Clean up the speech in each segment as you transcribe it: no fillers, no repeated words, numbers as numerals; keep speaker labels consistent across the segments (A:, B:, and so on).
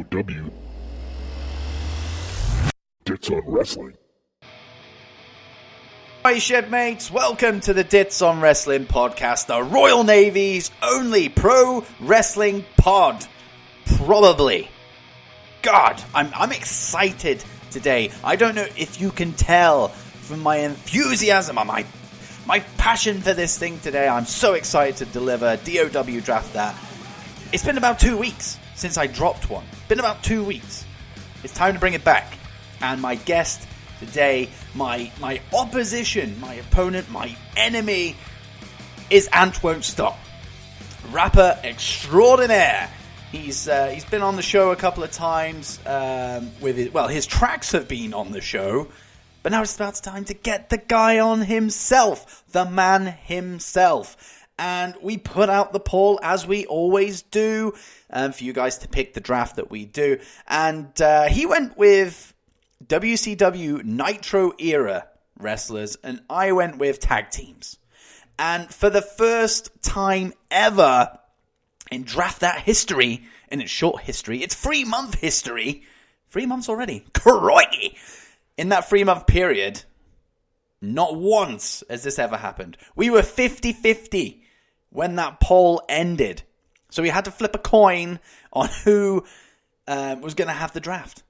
A: DOW. Dits on Wrestling.
B: Hi shipmates, welcome to the Dits on Wrestling podcast, the Royal Navy's only pro wrestling pod. Probably. God, I'm excited today. I don't know if you can tell from my enthusiasm and my passion for this thing today. I'm so excited to deliver DOW Draft That. It's been about 2 weeks since I dropped one. Been about 2 weeks. It's time to bring it back. And my guest today, my opposition, my opponent, my enemy is ANTwontstop, rapper extraordinaire. He's been on the show a couple of times. His tracks have been on the show, but now it's about time to get the guy on himself, the man himself. And we put out the poll, as we always do, for you guys to pick the draft that we do. And he went with WCW Nitro era wrestlers, and I went with tag teams. And for the first time ever in Draft That history, in its short history, its 3-month history, 3 months already, crikey! In that 3-month period, not once has this ever happened. We were 50-50 when that poll ended. So we had to flip a coin on who was going to have the draft.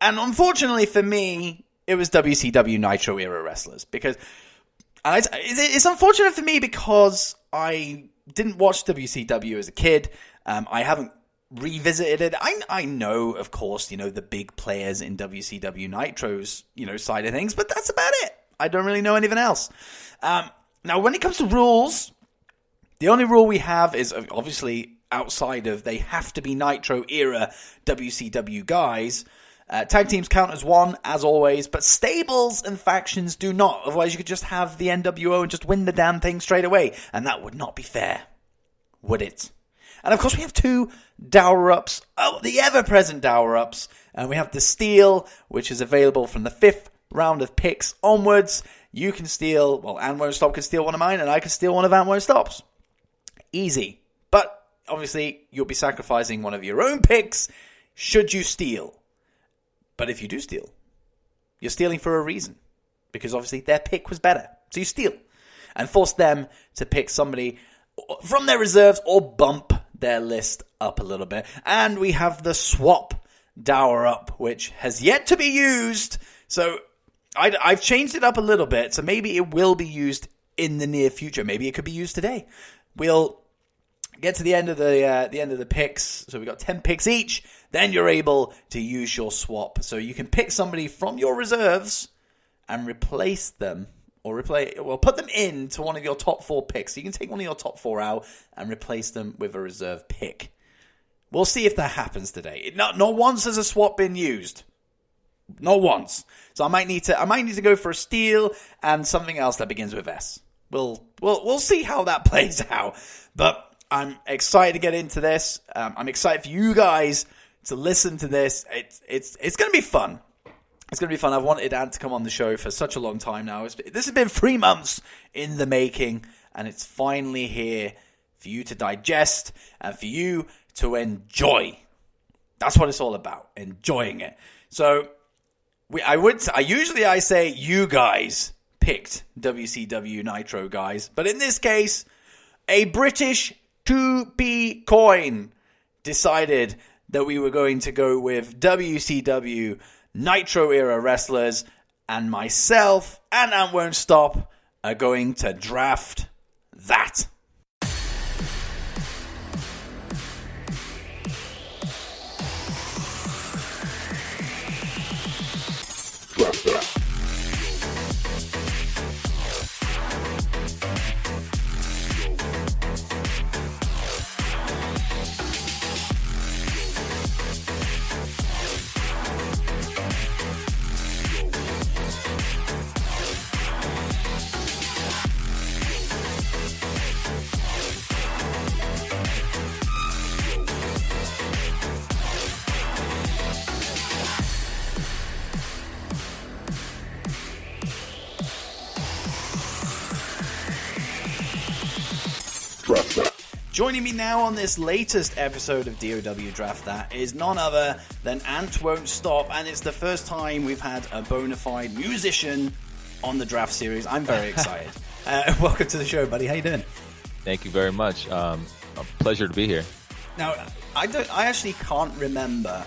B: And unfortunately for me, it was WCW Nitro era wrestlers. Because it's unfortunate for me because I didn't watch WCW as a kid. I haven't revisited it. I know, of course, the big players in WCW Nitro's, side of things. But that's about it. I don't really know anything else. Now, when it comes to rules, the only rule we have is obviously outside of they have to be Nitro era WCW guys. Tag teams count as one, as always, but stables and factions do not. Otherwise, you could just have the NWO and just win the damn thing straight away. And that would not be fair, would it? And of course, we have 2 dower-ups. Oh, the ever-present dower-ups. And we have the steal, which is available from the 5th round of picks onwards. You can steal, ANTwontstop can steal one of mine, and I can steal one of ANTwontstop's. Easy. But, obviously, you'll be sacrificing one of your own picks should you steal. But if you do steal, you're stealing for a reason. Because obviously their pick was better. So you steal. And force them to pick somebody from their reserves or bump their list up a little bit. And we have the swap dower up, which has yet to be used. So I've changed it up a little bit. So maybe it will be used in the near future. Maybe it could be used today. We'll get to the end of the picks. So we got 10 picks each. Then you're able to use your swap. So you can pick somebody from your reserves and replace them, or put them into one of your top 4 picks. So you can take one of your top 4 out and replace them with a reserve pick. We'll see if that happens today. Not once has a swap been used. Not once. So I might need to go for a steal and something else that begins with S. We'll see how that plays out. But I'm excited to get into this. I'm excited for you guys to listen to this. It's going to be fun. It's going to be fun. I've wanted Ant to come on the show for such a long time now. This has been 3 months in the making, and it's finally here for you to digest and for you to enjoy. That's what it's all about, enjoying it. So I say you guys picked WCW Nitro guys, but in this case, a British 2p coin decided that we were going to go with WCW Nitro era wrestlers, and myself and ANTwontstop are going to draft that.
A: Draft That.
B: Joining me now on this latest episode of DOW Draft That is none other than ANTwontstop, and it's the first time we've had a bona fide musician on the draft series. I'm very excited. Welcome to the show, buddy. How you doing?
C: Thank you very much. A pleasure to be here.
B: Now, I actually can't remember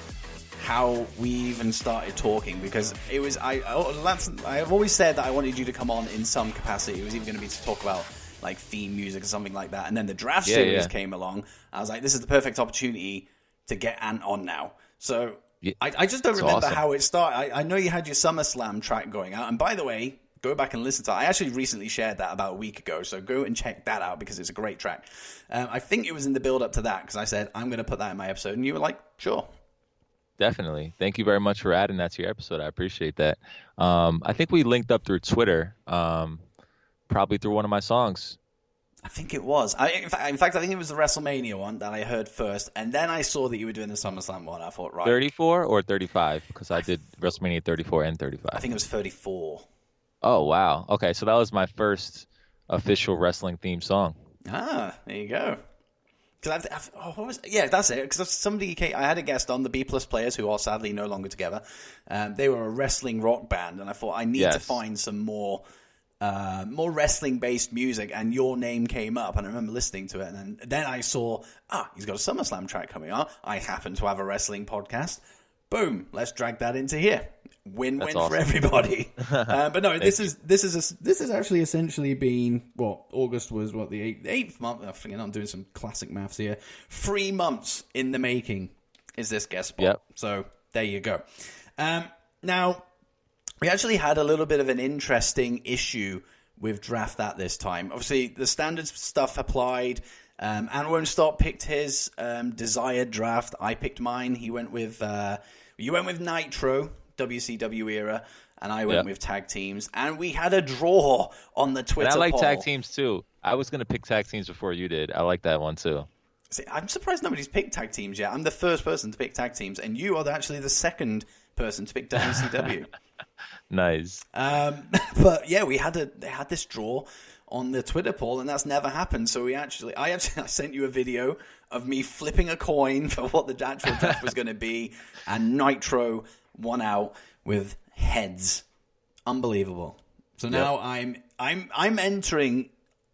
B: how we even started talking, because it was I've always said that I wanted you to come on in some capacity. It was even going to be to talk about like theme music or something like that, and then the draft series came along. I was like, this is the perfect opportunity to get Ant on now. So I just don't remember how it started. I know you had your SummerSlam track going out, and by the way, go back and listen to it. I actually recently shared that about a week ago, so go and check that out because it's a great track. I think it was in the build-up to that, because I said, I'm going to put that in my episode, and you were like, sure.
C: Definitely. Thank you very much for adding that to your episode. I appreciate that. I think we linked up through Twitter, probably through one of my songs.
B: I think it was. In fact, I think it was the WrestleMania one that I heard first, and then I saw that you were doing the SummerSlam one. I thought, right.
C: 34 or 35? Because I did WrestleMania 34 and 35.
B: I think it was 34.
C: Oh, wow. Okay, so that was my first official wrestling theme song.
B: Ah, there you go. Because that's it. Because I had a guest on, the B Plus Players, who are sadly no longer together. They were a wrestling rock band, and I thought I need to find some more wrestling based music. And your name came up, and I remember listening to it, and then I saw he's got a SummerSlam track coming up. I happen to have a wrestling podcast. Boom, let's drag that into here. Win-win for everybody. But no, this is actually essentially been August was the 8th month. I think I'm doing some classic maths here. 3 months in the making is this guest spot.
C: Yep.
B: So there you go. Now we actually had a little bit of an interesting issue with Draft That this time. Obviously, the standard stuff applied. ANTwontstop picked his desired draft. I picked mine. You went with Nitro, WCW era, and I went with tag teams. And we had a draw on the Twitter poll.
C: And I like tag teams too. I was going to pick tag teams before you did. I like that one too.
B: See, I'm surprised nobody's picked tag teams yet. I'm the first person to pick tag teams, and you are actually the second person to pick WCW.
C: Nice.
B: But yeah, they had this draw on the Twitter poll, and that's never happened. So I sent you a video of me flipping a coin for what the actual draft was going to be, and Nitro won out with heads. Unbelievable. So now I'm entering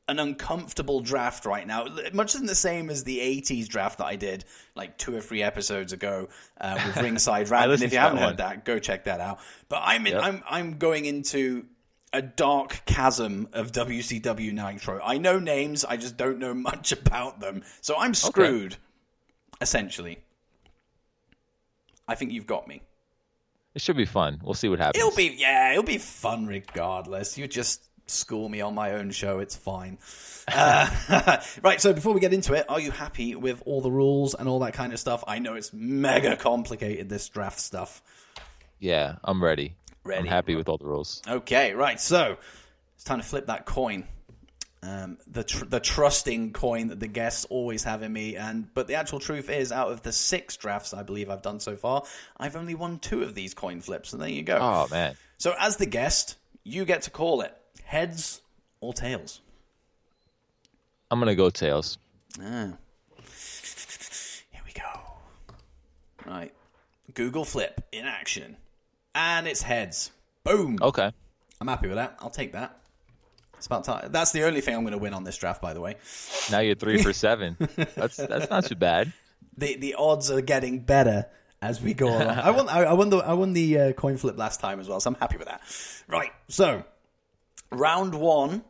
B: an uncomfortable draft right now, much in the same as the 80s draft that I did like 2 or 3 episodes ago with Ringside Rant. And if you haven't heard that, go check that out. But I'm going into a dark chasm of WCW Nitro. I know names, I just don't know much about them. So I'm screwed, essentially. I think you've got me.
C: It should be fun. We'll see what happens.
B: It'll be fun regardless. You just school me on my own show. It's fine. Right, so before we get into it, are you happy with all the rules and all that kind of stuff? I know it's mega complicated, this draft stuff.
C: Yeah, I'm ready. I'm happy with all the rules.
B: Okay, right. So it's time to flip that coin. The trusting coin that the guests always have in me. But the actual truth is, out of the 6 drafts I believe I've done so far, I've only won 2 of these coin flips. So there you go.
C: Oh, man.
B: So as the guest, you get to call it heads or tails.
C: I'm going to go tails.
B: Here we go. Right. Google flip in action. And it's heads. Boom.
C: Okay.
B: I'm happy with that. I'll take that. It's about time. That's the only thing I'm going to win on this draft, by the way.
C: Now you're 3 for 7. That's not too bad.
B: The odds are getting better as we go along. I won the coin flip last time as well, so I'm happy with that. Right. So round 1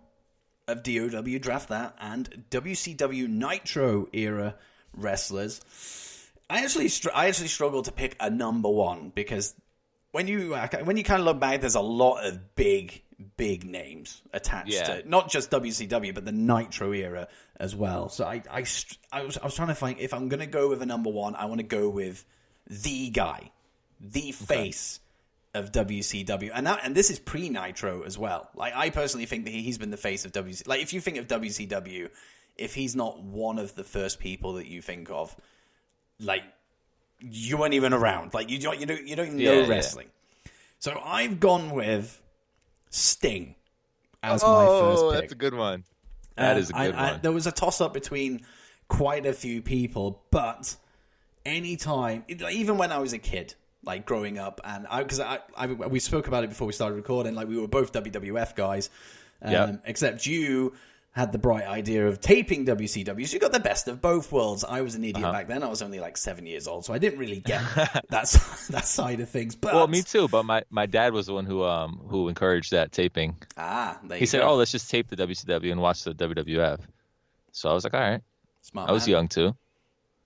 B: of DOW Draft That and WCW Nitro era wrestlers. I actually struggled to pick a number 1 because when you kind of look back, there's a lot of big names attached to it. Not just WCW, but the Nitro era as well. So I was trying to find, if I'm going to go with a number 1, I want to go with the guy, the face of WCW. And this is pre-Nitro as well. Like, I personally think that he's been the face of WCW. Like, if you think of WCW, if he's not one of the first people that you think of, like, you weren't even around. Like, you don't even know wrestling. So I've gone with Sting as my first pick.
C: That's a good one. That is a good one.
B: There was a toss-up between quite a few people, but anytime, even when I was a kid, like growing up, and we spoke about it before we started recording, like we were both WWF guys, except you had the bright idea of taping WCW, so you got the best of both worlds. I was an idiot back then. I was only like 7 years old, so I didn't really get that side of things. But
C: well, me too. But my dad was the one who encouraged that taping. He said, "Oh, let's just tape the WCW and watch the WWF." So I was like, "All right."
B: Smart.
C: I was young too.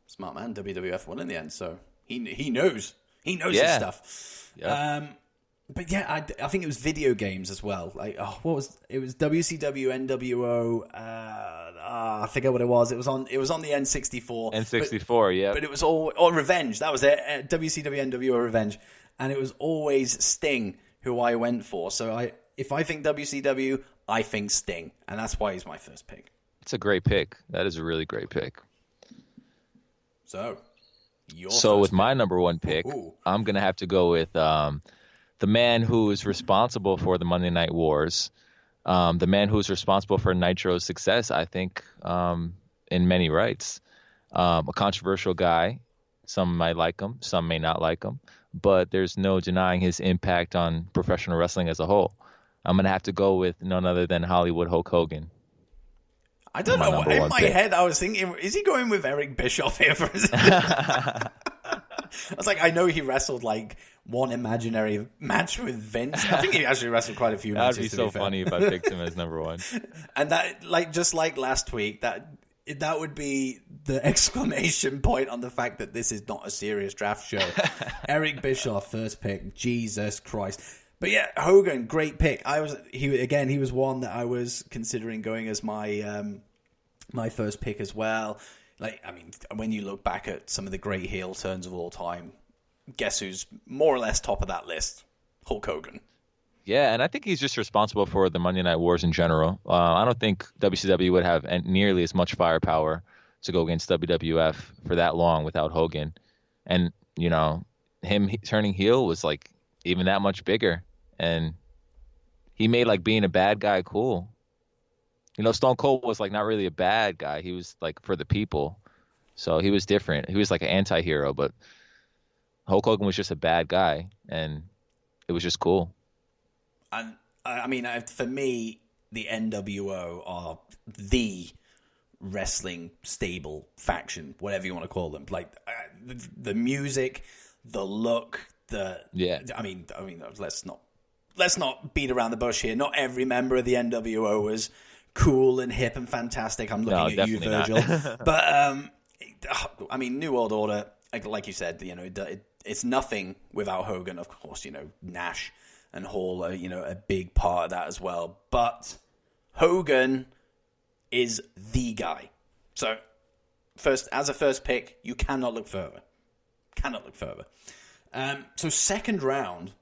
B: Smart man. WWF won in the end, so he knows his stuff.
C: Yep.
B: But yeah, I think it was video games as well. Like, it was WCW, NWO. I forget what it was. It was on the N64.
C: N64, yeah.
B: But it was all Revenge. That was it. WCW, NWO, Revenge, and it was always Sting who I went for. So if I think WCW, I think Sting, and that's why he's my first pick.
C: It's a great pick. That is a really great pick.
B: So
C: with my number one pick, I'm gonna have to go with the man who is responsible for the Monday Night Wars, the man who is responsible for Nitro's success, I think, in many rights. A controversial guy. Some might like him, some may not like him, but there's no denying his impact on professional wrestling as a whole. I'm going to have to go with none other than Hollywood Hulk Hogan.
B: I don't know. In my head, I was thinking, is he going with Eric Bischoff here for a second? I was like, I know he wrestled like one imaginary match with Vince. I think he actually wrestled quite a few matches.
C: That'd be so funny if I picked him as number one.
B: And that, like, just like last week, that would be the exclamation point on the fact that this is not a serious draft show. Eric Bischoff, first pick. Jesus Christ. But yeah, Hogan, great pick. He was one that I was considering going as my my first pick as well. Like, I mean, when you look back at some of the great heel turns of all time, guess who's more or less top of that list? Hulk Hogan.
C: Yeah, and I think he's just responsible for the Monday Night Wars in general. I don't think WCW would have nearly as much firepower to go against WWF for that long without Hogan. And, you know, him turning heel was like even that much bigger. And he made like being a bad guy cool. You know, Stone Cold was like not really a bad guy. He was like for the people. So he was different. He was like an anti-hero, but Hulk Hogan was just a bad guy, and it was just cool.
B: And I mean, for me, the NWO are the wrestling stable faction, whatever you want to call them. Like the music, the look, I mean, let's not beat around the bush here. Not every member of the NWO was cool and hip and fantastic. I'm looking at you, Virgil. But I mean, New World Order, like you said, you know, it's nothing without Hogan. Of course, you know, Nash and Hall are, you know, a big part of that as well. But Hogan is the guy. So as a first pick, you cannot look further. So second round,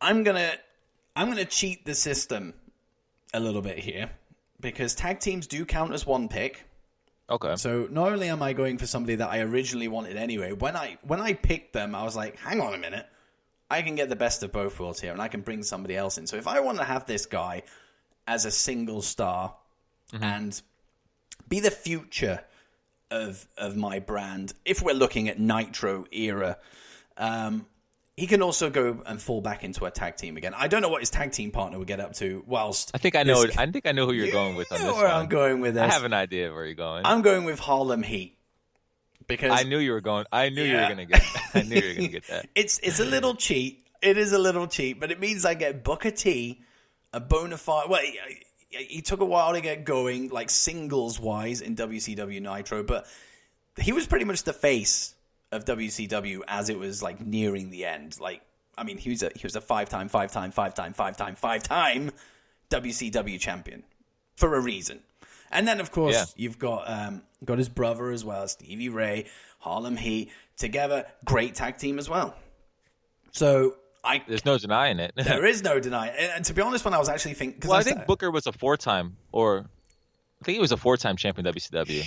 B: I'm gonna cheat the system a little bit here, because tag teams do count as one pick.
C: Okay.
B: So not only am I going for somebody that I originally wanted anyway, when I picked them, I was like, hang on a minute, I can get the best of both worlds here, and I can bring somebody else in. So if I want to have this guy as a single star and be the future of my brand, if we're looking at Nitro era, he can also go and fall back into a tag team again. I don't know what his tag team partner would get up to. Whilst
C: I think I know who you're going with on this one.
B: I'm going with this.
C: I have an idea of where you're going.
B: I'm going with Harlem Heat, because
C: I knew you were going. I knew you were going to get. I knew you were going to get that.
B: It's a little cheat. It is a little cheat, but it means I get Booker T, a bona fide. Well, he took a while to get going, like singles wise in WCW Nitro, but he was pretty much the face of WCW as it was like nearing the end. Like, I mean, he was a five-time WCW champion for a reason. And then of course you've got his brother as well, Stevie Ray, Harlem Heat, together, great tag team as well. So
C: there's no denying it.
B: There is no denying it. And to be honest, when I was actually thinking,
C: I think Booker was a four-time, or I think he was a four-time champion of WCW.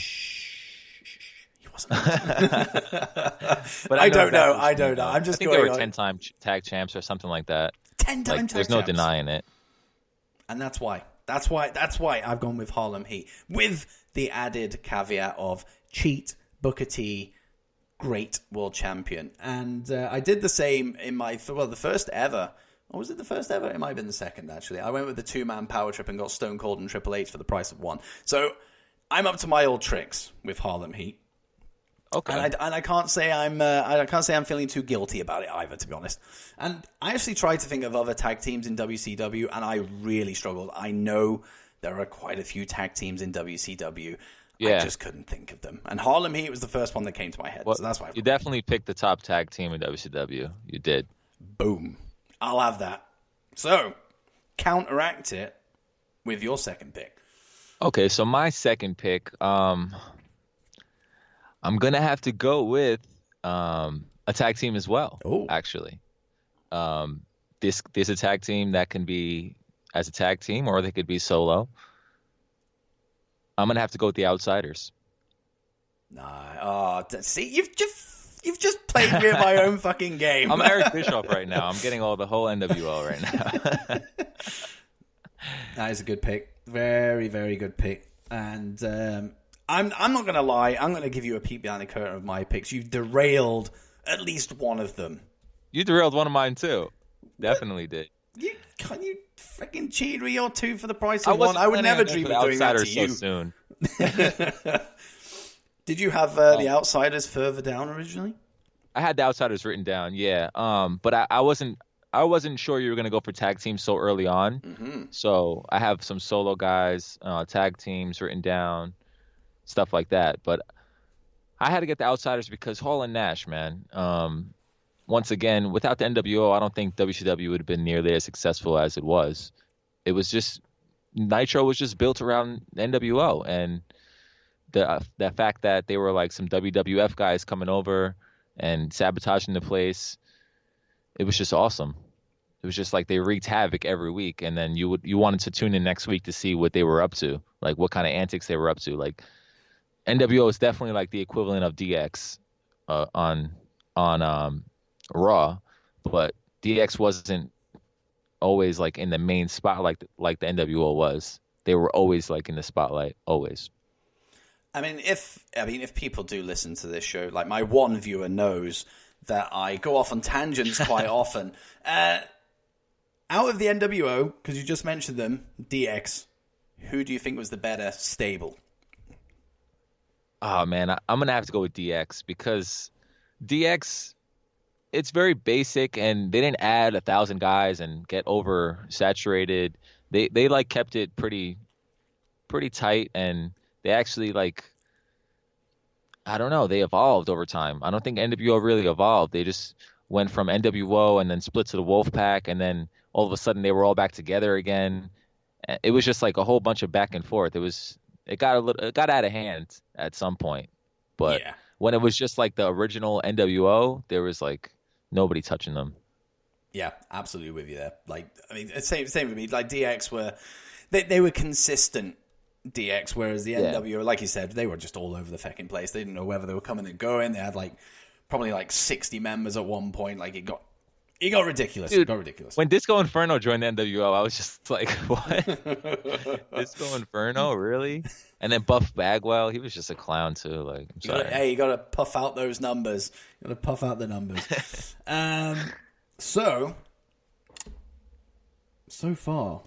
B: But I don't know. I'm just going.
C: They were 10-time tag champs or something like that.
B: 10-time tag champs.
C: There's no denying it.
B: And that's why That's why I've gone with Harlem Heat, with the added caveat of cheat, Booker T, great world champion. And I did the same in the first ever. Or was it the first ever? It might have been the second, actually. I went with the 2-man power trip and got Stone Cold and Triple H for the price of one. So I'm up to my old tricks with Harlem Heat.
C: Okay.
B: And I can't say I'm feeling too guilty about it either, to be honest. And I actually tried to think of other tag teams in WCW, and I really struggled. I know there are quite a few tag teams in WCW. Yeah. I just couldn't think of them. And Harlem Heat was the first one that came to my head. Well, so that's why
C: you definitely picked the top tag team in WCW. You did.
B: Boom. I'll have that. So, counteract it with your second pick.
C: Okay, so my second pick, I'm going to have to go with a tag team as well, actually. This a tag team that can be as a tag team, or they could be solo. I'm going to have to go with the Outsiders.
B: Nah, see, you've just played me at my own fucking game.
C: I'm Eric Bischoff right now. I'm getting the whole NWO right now.
B: That is a good pick. Very, very good pick. And I'm not going to lie. I'm going to give you a peek behind the curtain of my picks. You've derailed at least one of them.
C: You derailed one of mine too. Definitely did.
B: You freaking cheated with your 2 for the price of 1. I would never dream of doing that to you.
C: So soon.
B: Did you have the Outsiders further down originally?
C: I had the Outsiders written down, yeah. But I wasn't sure you were going to go for tag teams so early on. Mm-hmm. So I have some solo guys, tag teams written down, stuff like that. But I had to get the Outsiders because Hall and Nash, man. Once again, without the NWO, I don't think WCW would have been nearly as successful as it was. It was just Nitro was just built around NWO, and the fact that they were like some WWF guys coming over and sabotaging the place, it was just awesome. It was just like they wreaked havoc every week, and then you wanted to tune in next week to see what they were up to, like what kind of antics they were up to. Like NWO is definitely like the equivalent of DX on Raw, but DX wasn't always like in the main spotlight like the NWO was. They were always like in the spotlight, always.
B: I mean, if people do listen to this show, like my one viewer knows that I go off on tangents quite often. Out of the NWO, because you just mentioned them, DX, who do you think was the better stable?
C: Oh man, I'm gonna have to go with DX because DX, it's very basic, and they didn't add 1,000 guys and get oversaturated. They like kept it pretty tight, and they actually I don't know, they evolved over time. I don't think NWO really evolved. They just went from NWO and then split to the Wolfpack, and then all of a sudden they were all back together again. It was just like a whole bunch of back and forth. It got out of hand at some point. But when it was just like the original NWO, there was like nobody touching them.
B: Yeah, absolutely with you there. Like, I mean, same for me. Like DX they were consistent DX, whereas the NWO, like you said, they were just all over the fucking place. They didn't know whether they were coming and going. They had probably 60 members at one point. Like it got ridiculous.
C: Dude,
B: it got ridiculous.
C: When Disco Inferno joined the NWO, I was just like, what? Disco Inferno, really? And then Buff Bagwell, he was just a clown too. Like, I'm sorry.
B: You got to puff out those numbers. You got to puff out the numbers. So far,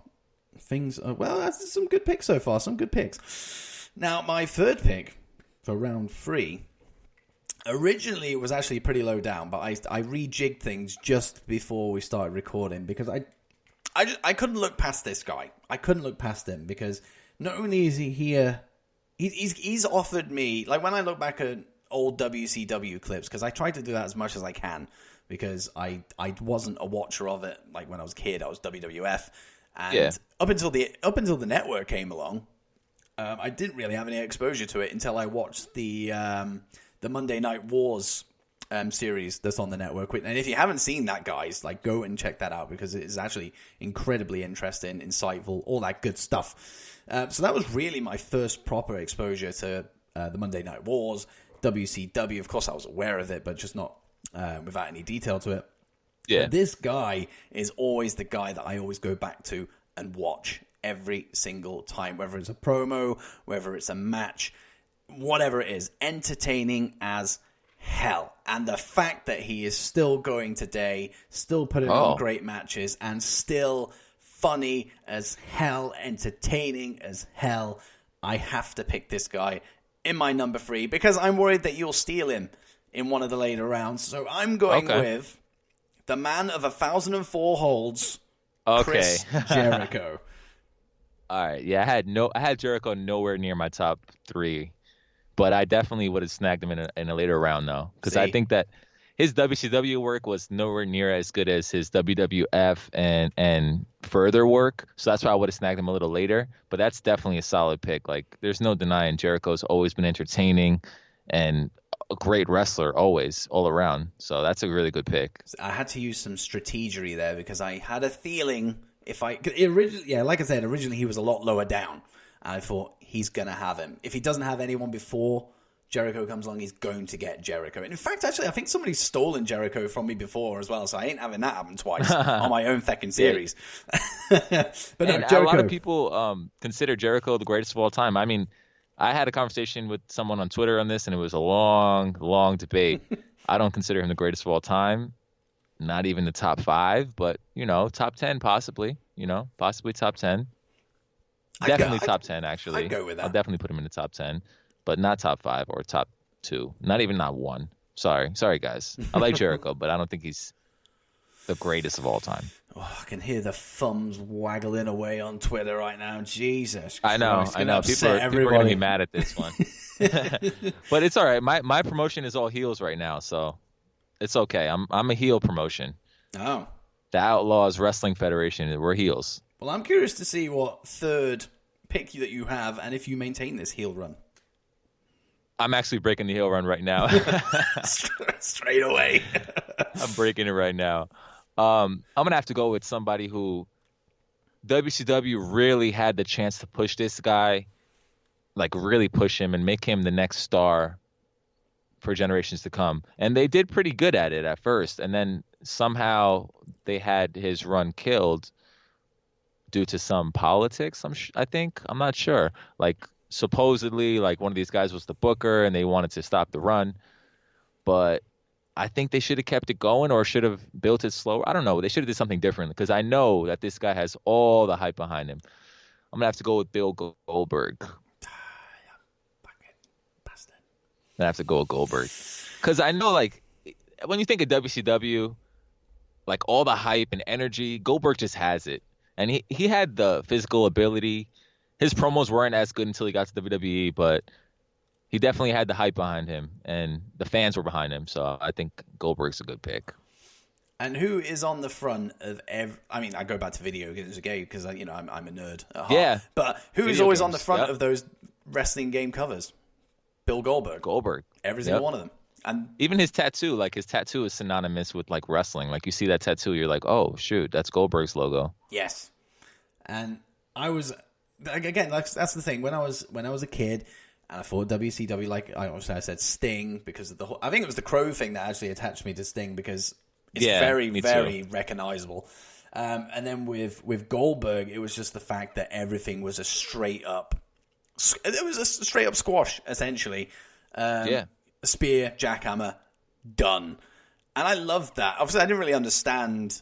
B: things are, that's some good picks so far. Some good picks. Now, my third pick for round 3, originally it was actually pretty low down, but I rejigged things just before we started recording because I couldn't look past this guy. I couldn't look past him because not only is he here, he's offered me, like when I look back at old WCW clips, because I try to do that as much as I can because I wasn't a watcher of it. Like when I was a kid, I was WWF. And up until the network came along, I didn't really have any exposure to it until I watched the Monday Night Wars series that's on the network. And if you haven't seen that, guys, go and check that out because it is actually incredibly interesting, insightful, all that good stuff. So that was really my first proper exposure to the Monday Night Wars, WCW. Of course, I was aware of it, but just not without any detail to it.
C: Yeah.
B: But this guy is always the guy that I always go back to and watch every single time, whether it's a promo, whether it's a match, whatever it is, entertaining as hell. And the fact that he is still going today, still putting on great matches, and still funny as hell, entertaining as hell, I have to pick this guy in my number 3 because I'm worried that you'll steal him in one of the later rounds. So I'm going with the man of 1,004 holds, Chris Jericho.
C: All right, yeah, I had Jericho nowhere near my top 3, but I definitely would have snagged him in a later round though, because I think that his WCW work was nowhere near as good as his WWF and further work, so that's why I would have snagged him a little later. But that's definitely a solid pick. Like, there's no denying Jericho's always been entertaining and a great wrestler always, all around. So that's a really good pick.
B: I had to use some strategery there because I had a feeling originally he was a lot lower down. And I thought, he's going to have him. If he doesn't have anyone before Jericho comes along, he's going to get Jericho. And in fact, actually, I think somebody's stolen Jericho from me before as well, so I ain't having that happen twice on my own fucking series. But no, Jericho.
C: A lot of people consider Jericho the greatest of all time. I mean, I had a conversation with someone on Twitter on this, and it was a long, long debate. I don't consider him the greatest of all time. Not even the top 5, but, top 10 possibly. Possibly top 10. Definitely top 10, actually.
B: I'd go with that.
C: I'll definitely put him in the top 10, but not top 5 or top 2. Not 1. Sorry, guys. I like Jericho, but I don't think he's the greatest of all time.
B: Oh, I can hear the thumbs waggling away on Twitter right now. Jesus Christ.
C: I know. People are going to be mad at this one. But it's all right. My promotion is all heels right now, so it's okay. I'm a heel promotion.
B: Oh.
C: The Outlaws Wrestling Federation, we're heels.
B: Well, I'm curious to see what third pick that you have and if you maintain this heel run.
C: I'm actually breaking the heel run right now.
B: Straight away.
C: I'm breaking it right now. I'm going to have to go with somebody who WCW really had the chance to push this guy, like really push him and make him the next star for generations to come. And they did pretty good at it at first. And then somehow they had his run killed due to some politics, I think. I'm not sure. Like, supposedly, like, one of these guys was the booker and they wanted to stop the run. But I think they should have kept it going or should have built it slower. I don't know. They should have did something different because I know that this guy has all the hype behind him. I'm going to have to go with Bill Goldberg. I have to go with Goldberg. Because I know, like, when you think of WCW, like, all the hype and energy, Goldberg just has it. And he had the physical ability. His promos weren't as good until he got to WWE, but he definitely had the hype behind him, and the fans were behind him. So I think Goldberg's a good pick.
B: And who is on the front of I mean, I go back to video games again because I'm a nerd at heart.
C: Yeah.
B: But who is always on the front of those wrestling game covers? Bill Goldberg. Every single one of them. And
C: even his tattoo, like his tattoo is synonymous with like wrestling. Like you see that tattoo, you're like, oh shoot, that's Goldberg's logo.
B: Yes. And I was again, that's the thing. When I was a kid, and I thought WCW, like I said, Sting because of the whole. I think it was the Crow thing that actually attached me to Sting because it's very recognizable. And then with Goldberg, it was just the fact that everything was a straight up. It was a straight up squash essentially. Spear, jackhammer, done. And I loved that. Obviously, I didn't really understand,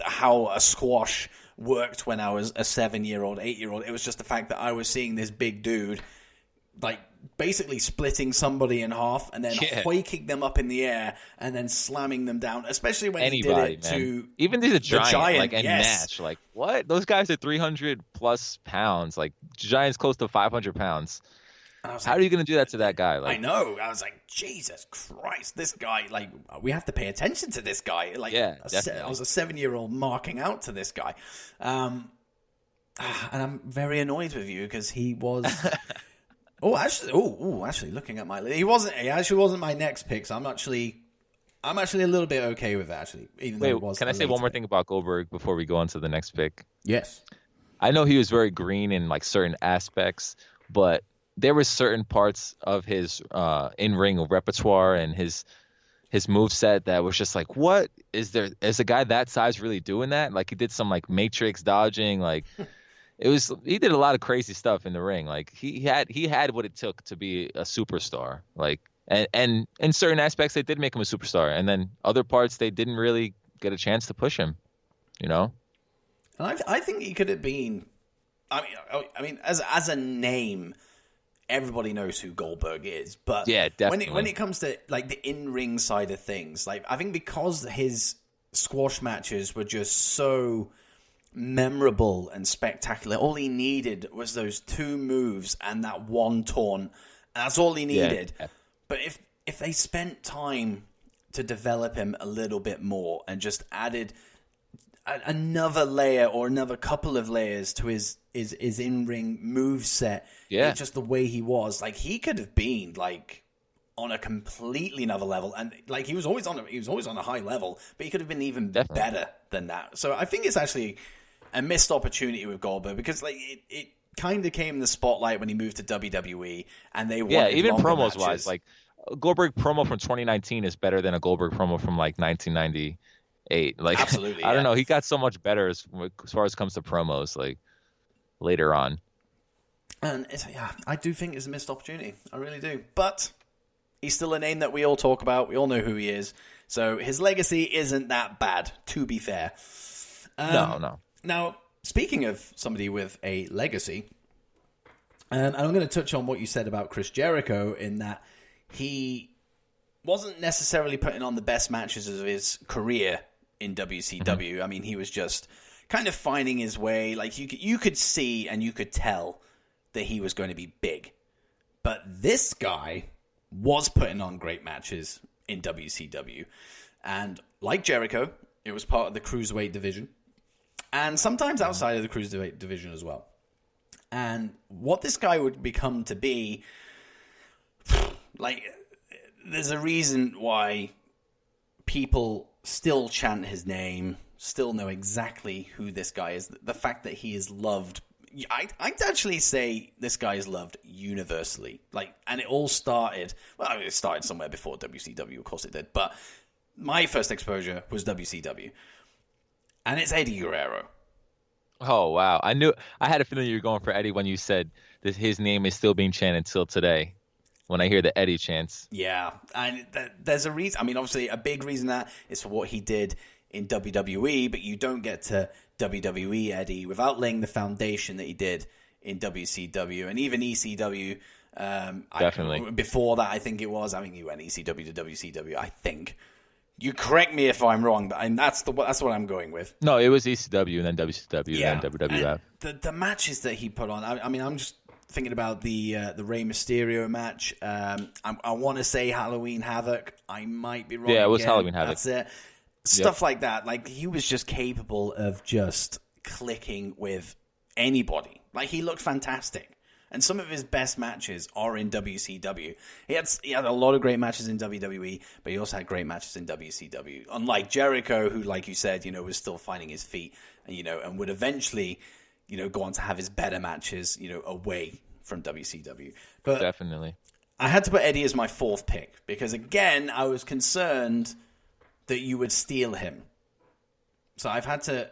B: how a squash worked when I was a 7-year-old, 8-year-old. It was just the fact that I was seeing this big dude, like, basically splitting somebody in half and then hoiking them up in the air and then slamming them down, especially when he did it to
C: even these giant like, and
B: yes.
C: match. Like, what? Those guys are 300 plus pounds. Like, Giant's close to 500 pounds. How are you going to do that to that guy? Like,
B: I know. I was like, Jesus Christ, this guy, like, we have to pay attention to this guy. Like, I was a 7-year-old marking out to this guy. And I'm very annoyed with you because he was... actually, looking at my list, he actually wasn't my next pick, so I'm actually a little bit okay with that, actually. Even though it was
C: can I say one more thing about Goldberg before we go on to the next pick?
B: Yes.
C: I know he was very green in, like, certain aspects, but... there were certain parts of his in-ring repertoire and his moveset that was just like, what is a guy that size really doing that? Like, he did some like matrix dodging, like he did a lot of crazy stuff in the ring. Like he had what it took to be a superstar. Like and in certain aspects they did make him a superstar, and then other parts they didn't really get a chance to push him. You know.
B: And I think he could have been. I mean, as a name, everybody knows who Goldberg is. But
C: yeah, definitely.
B: when it comes to like the in-ring side of things, like I think because his squash matches were just so memorable and spectacular, all he needed was those 2 moves and that 1 taunt. That's all he needed.
C: Yeah.
B: But if they spent time to develop him a little bit more and just added another layer or another couple of layers to his in-ring move set, just the way he was, like he could have been like on a completely another level, and like he was always on a high level, but he could have been even better than that. So I think it's actually a missed opportunity with Goldberg, because like it kind of came in the spotlight when he moved to WWE, and they wanted
C: even promos
B: matches.
C: wise, like Goldberg promo from 2019 is better than a Goldberg promo from like 1998. Like
B: absolutely,
C: I don't know, he got so much better as far as comes to promos like later on.
B: And I do think it's a missed opportunity. I really do, but he's still a name that we all talk about. We all know who he is. So his legacy isn't that bad, to be fair.
C: No.
B: Now, speaking of somebody with a legacy, and I'm going to touch on what you said about Chris Jericho, in that he wasn't necessarily putting on the best matches of his career in WCW. Mm-hmm. I mean, he was just kind of finding his way. Like you could see and you could tell that he was going to be big. But this guy was putting on great matches in WCW. And like Jericho, it was part of the Cruiserweight division. And sometimes outside of the Cruiserweight division as well. And what this guy would become to be, like, there's a reason why people still chant his name, still know exactly who this guy is. The fact that he is loved, I'd actually say this guy is loved universally. Like, and it all started, well, it started somewhere before WCW, of course it did, but my first exposure was WCW. And it's Eddie Guerrero.
C: Oh, wow. I had a feeling you were going for Eddie when you said that his name is still being chanted till today. When I hear the Eddie chants.
B: Yeah. And there's a reason. I mean, obviously, a big reason that is for what he did in WWE, but you don't get to WWE Eddie without laying the foundation that he did in WCW and even ECW.
C: Definitely.
B: Before that, I think it was. I mean, he went ECW to WCW, I think. You correct me if I'm wrong, but that's what I'm going with.
C: No, it was ECW and then WCW and then WWF.
B: The matches that he put on, I mean, I'm just thinking about the Rey Mysterio match. I want to say Halloween Havoc. I might be wrong.
C: Yeah, it was Halloween Havoc.
B: That's it. Stuff like that. Like, he was just capable of just clicking with anybody. Like, he looked fantastic. And some of his best matches are in WCW. He had a lot of great matches in WWE, but he also had great matches in WCW. Unlike Jericho, who, like you said, was still finding his feet, and would eventually, go on to have his better matches, away from WCW. But
C: definitely,
B: I had to put Eddie as my 4th pick because, again, I was concerned that you would steal him. So I've had to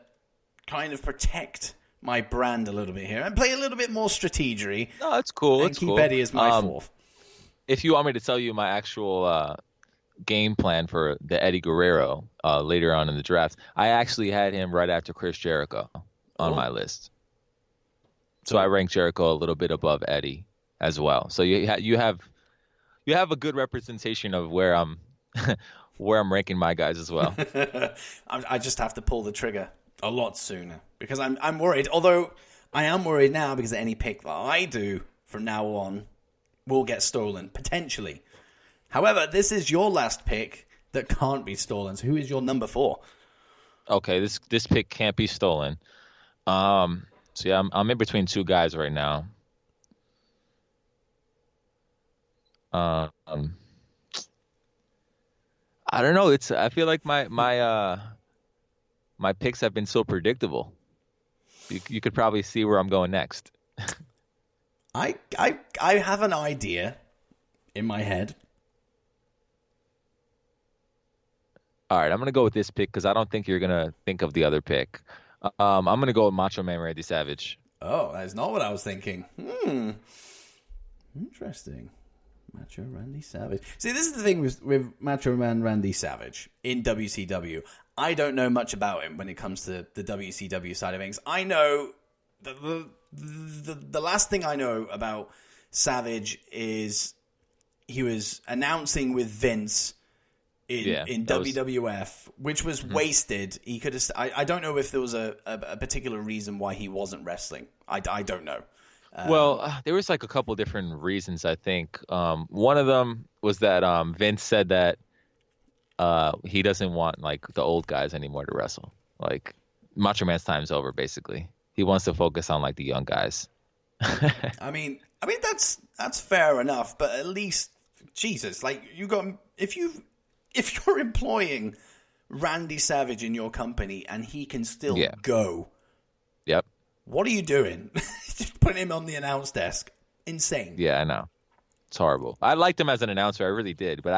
B: kind of protect my brand a little bit here and play a little bit more strategy.
C: No, that's cool.
B: And keep Eddie as my 4th.
C: If you want me to tell you my actual game plan for the Eddie Guerrero later on in the draft, I actually had him right after Chris Jericho on my list. So I ranked Jericho a little bit above Eddie as well. So you have a good representation of where I'm where I'm ranking my guys as well.
B: I just have to pull the trigger a lot sooner because I'm worried. Although I am worried now because any pick that I do from now on will get stolen potentially. However, this is your last pick that can't be stolen. So who is your number 4?
C: Okay, this pick can't be stolen. So yeah, I'm in between 2 guys right now. I don't know. I feel like my picks have been so predictable. You could probably see where I'm going next.
B: I have an idea in my head.
C: All right, I'm gonna go with this pick because I don't think you're gonna think of the other pick. I'm gonna go with Macho Man Randy Savage.
B: Oh, that's not what I was thinking. Interesting. Macho Randy Savage. See, this is the thing with Macho Man Randy Savage in WCW. I don't know much about him when it comes to the WCW side of things. I know the last thing I know about Savage is he was announcing with Vince in WWF, which was wasted. He could have. I don't know if there was a particular reason why he wasn't wrestling. I don't know.
C: Well, there was like a couple different reasons, I think. One of them was that Vince said that he doesn't want like the old guys anymore to wrestle. Like Macho Man's time's over, basically. He wants to focus on like the young guys.
B: I mean that's fair enough, but at least Jesus, like if you're employing Randy Savage in your company and he can still go.
C: Yep.
B: What are you doing? Just putting him on the announce desk. Insane.
C: Yeah, I know. It's horrible. I liked him as an announcer, I really did, but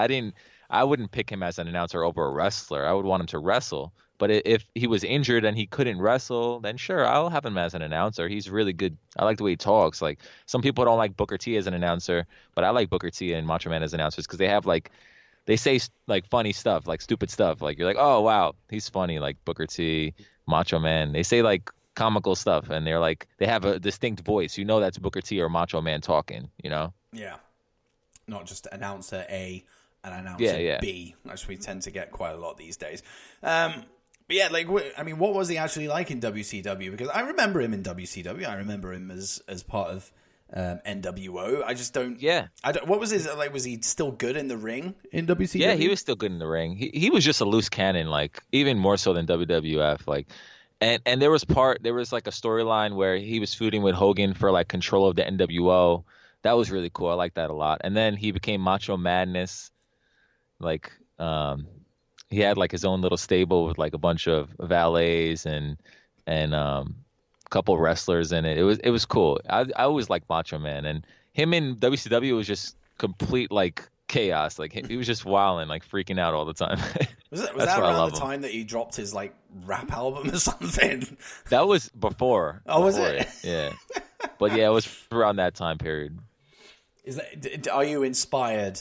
C: I wouldn't pick him as an announcer over a wrestler. I would want him to wrestle. But if he was injured and he couldn't wrestle, then sure, I'll have him as an announcer. He's really good. I like the way he talks. Like some people don't like Booker T as an announcer, but I like Booker T and Macho Man as announcers because they have like they say like funny stuff, like stupid stuff. Like you're like, oh wow, he's funny. Like Booker T, Macho Man. They say like comical stuff, and they're like they have a distinct voice. You know that's Booker T or Macho Man talking. You know?
B: Yeah. Not just announcer A and announcer B, as we tend to get quite a lot these days. But yeah, like, I mean, what was he actually like in WCW? Because I remember him in WCW. I remember him as part of NWO. I just don't. Yeah. What was his like? Was he still good in the ring in WCW?
C: Yeah, he was still good in the ring. He was just a loose cannon, like even more so than WWF. Like, and there was like a storyline where he was feuding with Hogan for like control of the NWO. That was really cool. I like that a lot. And then he became Macho Madness. Like, he had like his own little stable with like a bunch of valets and a couple wrestlers in it. It was cool. I always liked Macho Man, and him in WCW was just complete like chaos. Like he was just wilding, like freaking out all the time.
B: Was that around the time that he dropped his like rap album or something?
C: That was before.
B: Oh, was it?
C: Yeah. But yeah, it was around that time period.
B: Are you inspired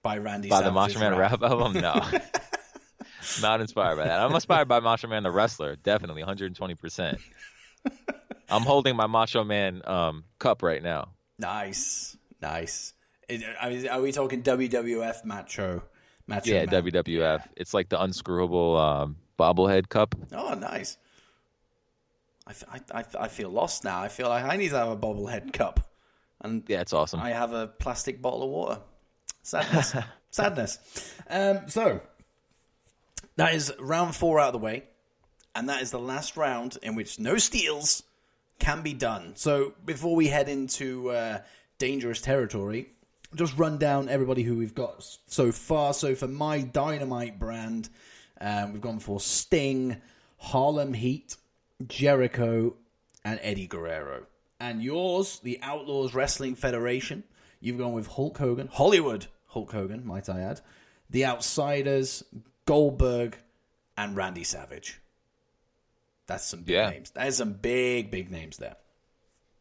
B: by Randy Savage's
C: the Macho Man rap album? No. Not inspired by that. I'm inspired by Macho Man the wrestler, definitely 120%. I'm holding my Macho Man cup right now.
B: Nice. Are we talking WWF Macho
C: yeah,
B: Man?
C: WWF.
B: Yeah.
C: It's like the unscrewable bobblehead cup.
B: Oh, nice. I feel lost now. I feel like I need to have a bobblehead cup. And
C: yeah, it's awesome.
B: I have a plastic bottle of water. Sadness. Sadness. So, that is round 4 out of the way. And that is the last round in which no steals can be done. So, before we head into dangerous territory, just run down everybody who we've got so far. So, for my Dynamite brand, we've gone for Sting, Harlem Heat, Jericho, and Eddie Guerrero. And yours, the Outlaws Wrestling Federation, you've gone with Hulk Hogan, Hollywood Hulk Hogan, might I add, The Outsiders, Goldberg, and Randy Savage. That's some big names. There's some big names there.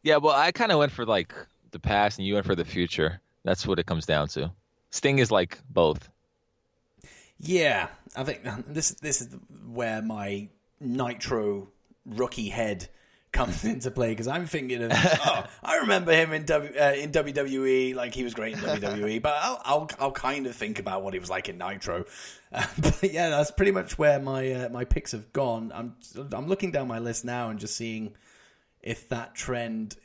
C: Yeah, well, I kind of went for like the past, and you went for the future. That's what it comes down to. Sting is like both. Yeah,
B: I think this is where my Nitro rookie head comes into play, because I'm thinking of I remember him in WWE, like he was great in WWE, but I'll kind of think about what he was like in Nitro. But yeah, that's pretty much where my picks have gone. I'm looking down my list now and just seeing if that trend's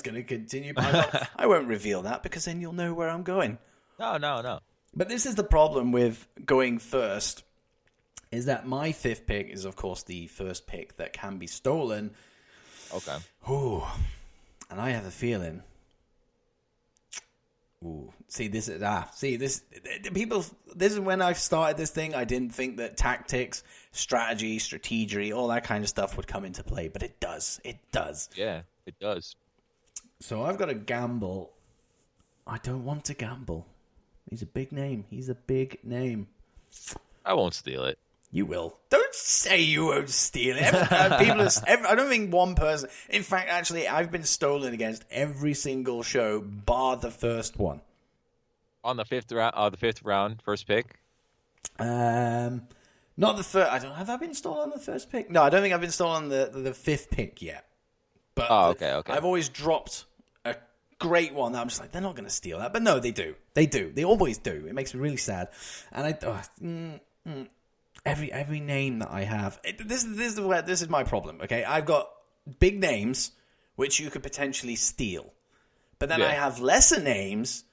B: going to continue. But I won't reveal that, because then you'll know where I'm going.
C: No.
B: But this is the problem with going first, is that my 5th pick is, of course, the first pick that can be stolen.
C: Okay.
B: Ooh. And I have a feeling. Ooh. This is when I started this thing. I didn't think that tactics, strategy, all that kind of stuff would come into play, but it does. It does.
C: Yeah, it does.
B: So I've got to gamble. I don't want to gamble. He's a big name. I won't steal it. You will. Don't say you won't steal it. I don't think one person. In fact, actually, I've been stolen against every single show, bar the first one.
C: On the fifth round, first pick.
B: Not the first. Have I been stolen on the first pick? No, I don't think I've been stolen on the fifth pick yet. But
C: okay.
B: I've always dropped a great one that I'm just like, they're not going to steal that. But no, they do. They do. They always do. It makes me really sad. And every name that I have, this is my problem. Okay, I've got big names which you could potentially steal, but then I have lesser names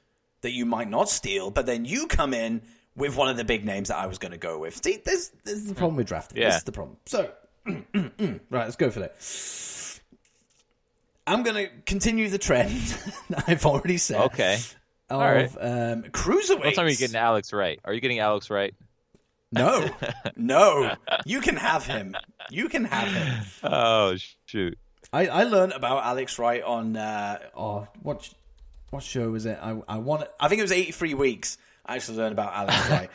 B: that you might not steal. But then you come in with one of the big names that I was going to go with. See, this is the problem with drafting.
C: Yeah.
B: This is the problem. So, right, let's go for that. I'm going to continue the trend that I've already set.
C: Okay.
B: Of
C: all right.
B: Cruiserweights.
C: What time are you getting Alex right? Are you getting Alex right?
B: No. You can have him.
C: Oh, shoot.
B: I learned about Alex Wright on what show was it? I think it was 83 Weeks. I actually learned about Alex Wright.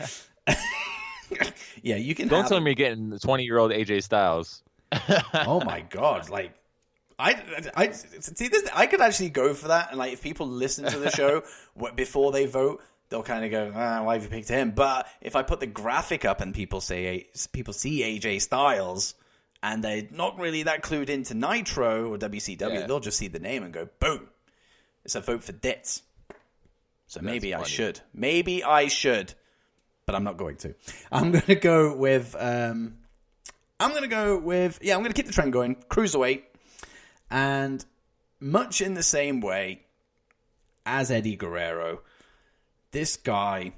B: Yeah, you can.
C: Don't tell me you're getting the 20-year-old AJ Styles.
B: Oh my god! Like, I see this. I could actually go for that, and like, if people listen to the show before they vote, they'll kind of go, why have you picked him? But if I put the graphic up and people see AJ Styles and they're not really that clued into Nitro or WCW, they'll just see the name and go, boom, it's a vote for Dits. So maybe I should. Maybe I should. But I'm not going to. I'm going to go with... I'm going to keep the trend going. Cruiserweight. And much in the same way as Eddie Guerrero, this guy...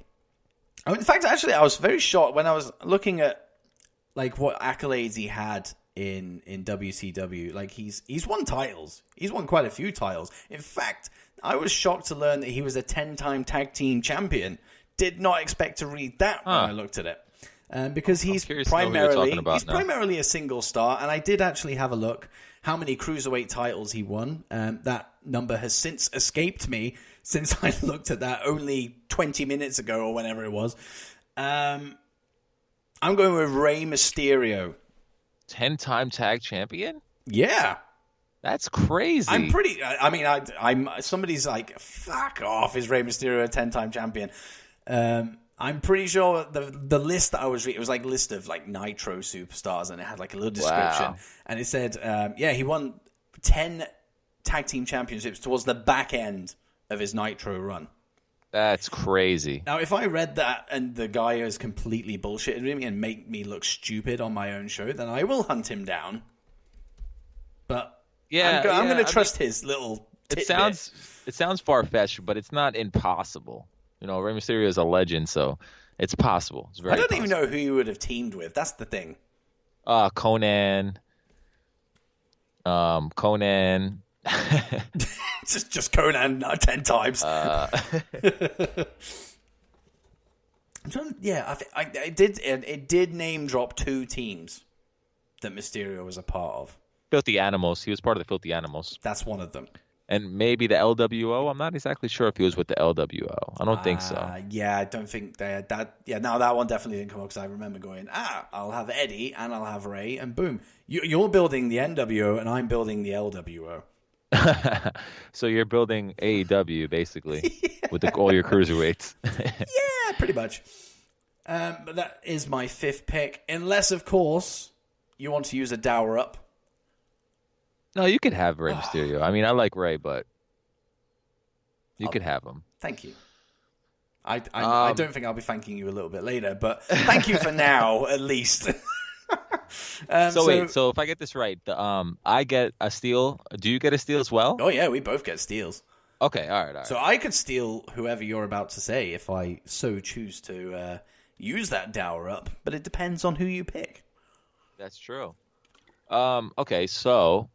B: in fact, actually, I was very shocked when I was looking at like what accolades he had in WCW. Like, he's won titles. He's won quite a few titles. In fact, I was shocked to learn that he was a 10-time tag team champion. Did not expect to read that when I looked at it. Because he's primarily a single star, and I did actually have a look how many cruiserweight titles he won. That number has since escaped me since I looked at that only 20 minutes ago or whenever it was. I'm going with Rey Mysterio.
C: 10-time tag champion?
B: Yeah.
C: That's crazy.
B: Somebody's like, fuck off, is Rey Mysterio a 10-time champion? I'm pretty sure the list that I was reading, it was like a list of like Nitro superstars, and it had like a little description. Wow. And it said, he won 10 tag team championships towards the back end of his Nitro run.
C: That's crazy.
B: Now, if I read that and the guy is completely bullshitting me and make me look stupid on my own show, then I will hunt him down. But I'm going to trust his little tidbit.
C: It sounds far-fetched, but it's not impossible. You know, Rey Mysterio is a legend, so it's possible. It's very
B: even know who you would have teamed with. That's the thing.
C: Conan.
B: just Conan 10 times. It did name drop 2 teams that Mysterio was a part of.
C: Filthy Animals. He was part of the Filthy Animals.
B: That's one of them.
C: And maybe the LWO. I'm not exactly sure if he was with the LWO. I don't think so.
B: Yeah, I don't think they had that. Yeah, no, that one definitely didn't come up because I remember going, I'll have Eddie and I'll have Ray, and boom. You're building the NWO and I'm building the LWO.
C: So you're building AEW, basically, with all your cruiserweights.
B: Yeah, pretty much. But that is my 5th pick. Unless, of course, you want to use a dower up.
C: No, you could have Rey Mysterio. I mean, I like Rey, but you could have him.
B: Thank you. I don't think I'll be thanking you a little bit later, but thank you for now, at least.
C: So if I get this right, I get a steal. Do you get a steal as well?
B: Oh, yeah, we both get steals.
C: Okay, all right.
B: So I could steal whoever you're about to say if I so choose to use that dower up, but it depends on who you pick.
C: That's true. Okay, so...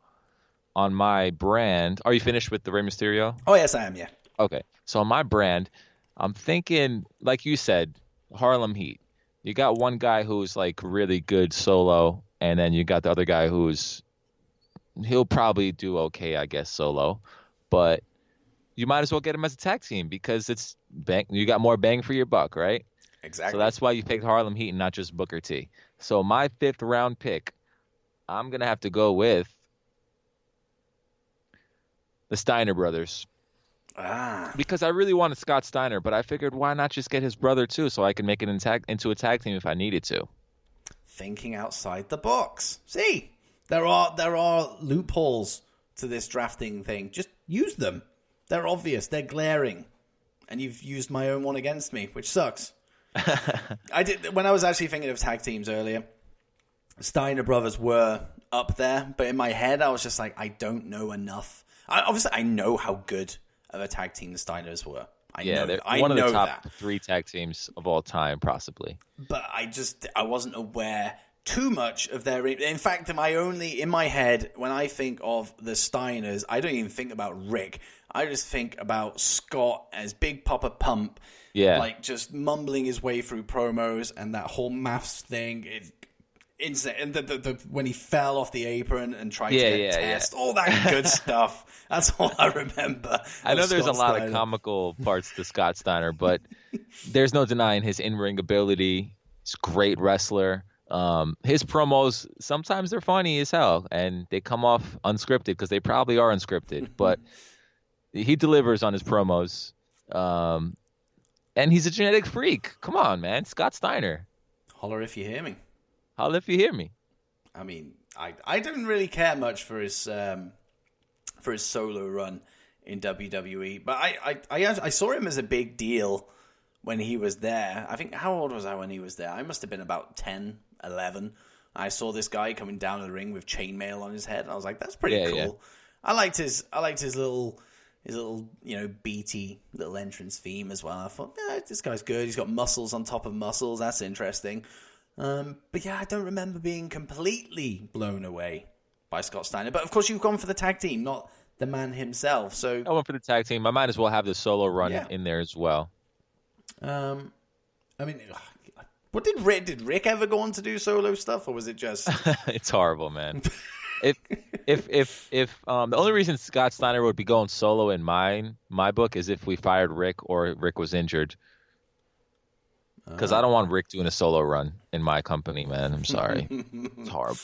C: on my brand, are you finished with the Rey Mysterio?
B: Oh, yes, I am, yeah.
C: Okay. So on my brand, I'm thinking, like you said, Harlem Heat. You got one guy who's like really good solo, and then you got the other guy he'll probably do okay, I guess, solo. But you might as well get him as a tag team because you got more bang for your buck, right?
B: Exactly.
C: So that's why you picked Harlem Heat and not just Booker T. So my 5th round pick, I'm going to have to go with the Steiner brothers. Because I really wanted Scott Steiner, but I figured why not just get his brother too, so I can make it into a tag team if I needed to.
B: Thinking outside the box. See, there are loopholes to this drafting thing. Just use them. They're obvious. They're glaring. And you've used my own one against me, which sucks. I did when I was actually thinking of tag teams earlier. Steiner brothers were up there, but in my head I was just like, I don't know enough. Obviously, I know how good of a tag team the Steiners were.
C: They're one of the top 3 tag teams of all time, possibly.
B: But I wasn't aware too much of their. In fact, in my head, when I think of the Steiners, I don't even think about Rick. I just think about Scott as Big Papa Pump.
C: Yeah.
B: Like just mumbling his way through promos and that whole maths thing. It's insane. And the when he fell off the apron and tried to get test, all that good stuff. That's all I remember.
C: I know there's
B: Scott
C: a lot
B: Steiner.
C: of comical parts to Scott Steiner, but there's no denying his in-ring ability. He's a great wrestler. His promos, sometimes they're funny as hell, and they come off unscripted because they probably are unscripted, but he delivers on his promos. And he's a genetic freak. Come on, man. Scott Steiner.
B: Holler if you hear me.
C: Holler if you hear me.
B: I mean, I didn't really care much for his solo run in WWE, but I saw him as a big deal when he was there. I think, how old was I when he was there? I must have been about 10, 11. I saw this guy coming down the ring with chainmail on his head, and I was like, that's pretty cool. Yeah. I liked his little beaty little entrance theme as well. I thought, this guy's good. He's got muscles on top of muscles. That's interesting. But yeah, I don't remember being completely blown away by Scott Steiner. But of course, you've gone for the tag team, not the man himself. So
C: I went for the tag team. I might as well have the solo run in there as well.
B: I mean, what did Rick ever go on to do solo stuff, or was it just?
C: It's horrible, man. If the only reason Scott Steiner would be going solo in my book is if we fired Rick or Rick was injured. Because I don't want Rick doing a solo run in my company, man. I'm sorry. It's horrible.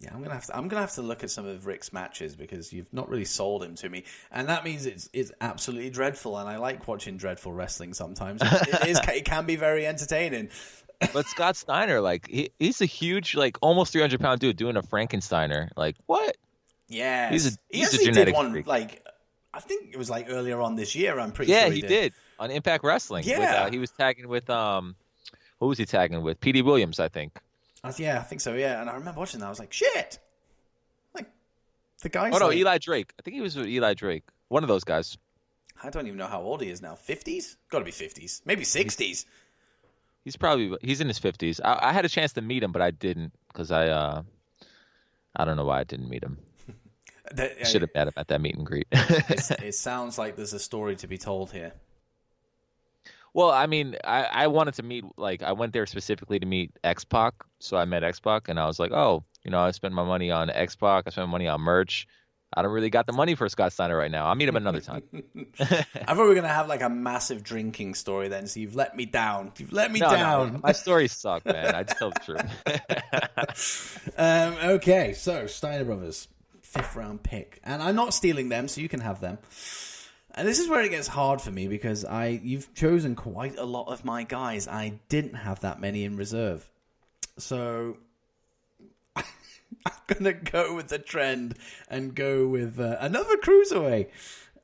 B: Yeah, I'm gonna have to look at some of Rick's matches because you've not really sold him to me, and that means it's absolutely dreadful. And I like watching dreadful wrestling sometimes. It can be very entertaining.
C: But Scott Steiner, like he's a huge, like almost 300-pound dude doing a Frankensteiner. Like what?
B: Yeah,
C: he's a
B: did
C: genetic
B: one
C: freak.
B: like I think it was like earlier on this year. I'm pretty sure.
C: Yeah, he did on Impact Wrestling.
B: Yeah,
C: he was tagging with who was he tagging with? P.D. Williams, I think.
B: Yeah, I think so. Yeah, and I remember watching that. I was like, shit. Like the guy.
C: Oh no, Eli Drake. I think he was with Eli Drake. One of those guys.
B: I don't even know how old he is now. 50s? Got to be 50s. Maybe 60s.
C: He's in his 50s. I had a chance to meet him, but I didn't because I don't know why I didn't meet him. Should have met him at that meet and greet.
B: It sounds like there's a story to be told here.
C: Well, I mean, I wanted to meet, like, I went there specifically to meet X-Pac, so I met X-Pac, and I was like, oh, I spent my money on X-Pac, I spent money on merch. I don't really got the money for Scott Steiner right now. I'll meet him another time.
B: I thought we were going to have, like, a massive drinking story then, so you've let me down. You've let me down.
C: No, my stories suck, man. I just tell the truth.
B: Okay, so Steiner Brothers, 5th round pick. And I'm not stealing them, so you can have them. And this is where it gets hard for me because you've chosen quite a lot of my guys. I didn't have that many in reserve. So I'm going to go with the trend and go with another cruiserweight,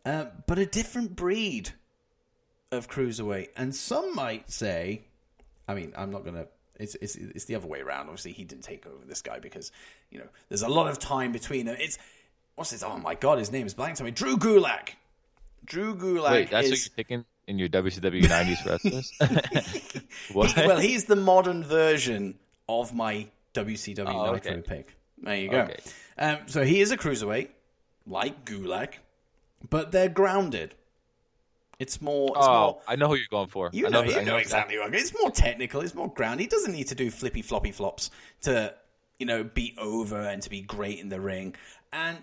B: but a different breed of cruiserweight. And some might say, I mean, I'm not going to, it's the other way around. Obviously, he didn't take over this guy because, there's a lot of time between them. What's his, oh my God, his name is blanked on me. Drew Gulak.
C: Wait, that's what you're picking in your WCW 90s wrestlers? What?
B: He's the modern version of my WCW Nitro pick. There you go. Okay. So he is a cruiserweight, like Gulak, but they're grounded. It's more...
C: I know who you're going for.
B: You know exactly what. It's more technical. It's more grounded. He doesn't need to do flippy floppy flops to, be over and to be great in the ring. And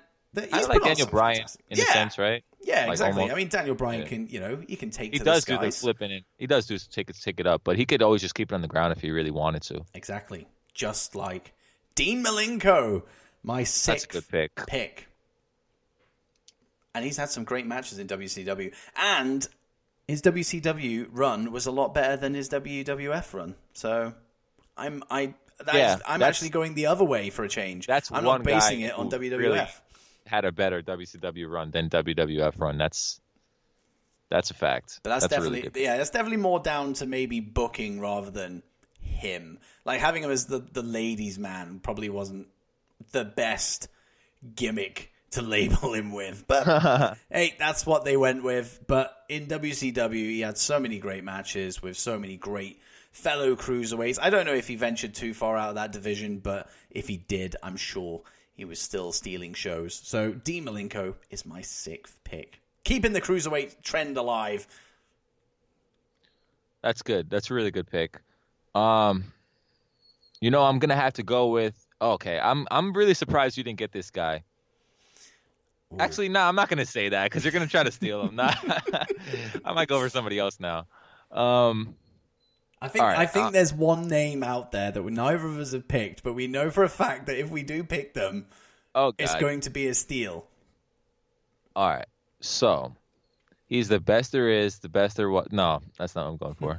C: I like Daniel Bryan in a sense, right?
B: Yeah,
C: Like,
B: exactly.
C: almost,
B: I mean, Daniel Bryan
C: yeah.
B: can, he can take
C: He
B: to
C: does
B: the
C: do the
B: skies.
C: flipping it. He does do take it up, but he could always just keep it on the ground if he really wanted to.
B: Exactly. Just like Dean Malenko, my
C: That's a
B: sixth
C: good pick.
B: pick. And he's had some great matches in WCW. And his WCW run was a lot better than his WWF run. So I'm actually going the other way for a change.
C: That's
B: I'm
C: one
B: not basing
C: guy
B: it on
C: who
B: WWF.
C: really had a better WCW run than WWF run. That's a fact.
B: But that's definitely
C: really good.
B: that's definitely more down to maybe booking rather than him. Like having him as the ladies' man probably wasn't the best gimmick to label him with. But hey, that's what they went with. But in WCW, he had so many great matches with so many great fellow cruiserweights. I don't know if he ventured too far out of that division, but if he did, I'm sure he was still stealing shows. So Dean Malenko is my sixth pick. Keeping the cruiserweight trend alive.
C: That's good. That's a really good pick. I'm gonna have to go with. Okay, I'm really surprised you didn't get this guy. Ooh. Actually, no, I'm not gonna say that because you're gonna try to steal him. Nah, I might go for somebody else now.
B: I think there's one name out there that neither of us have picked, but we know for a fact that if we do pick them, it's going to be a steal.
C: All right, so he's the best there is, the best there was. No, that's not what I'm going for.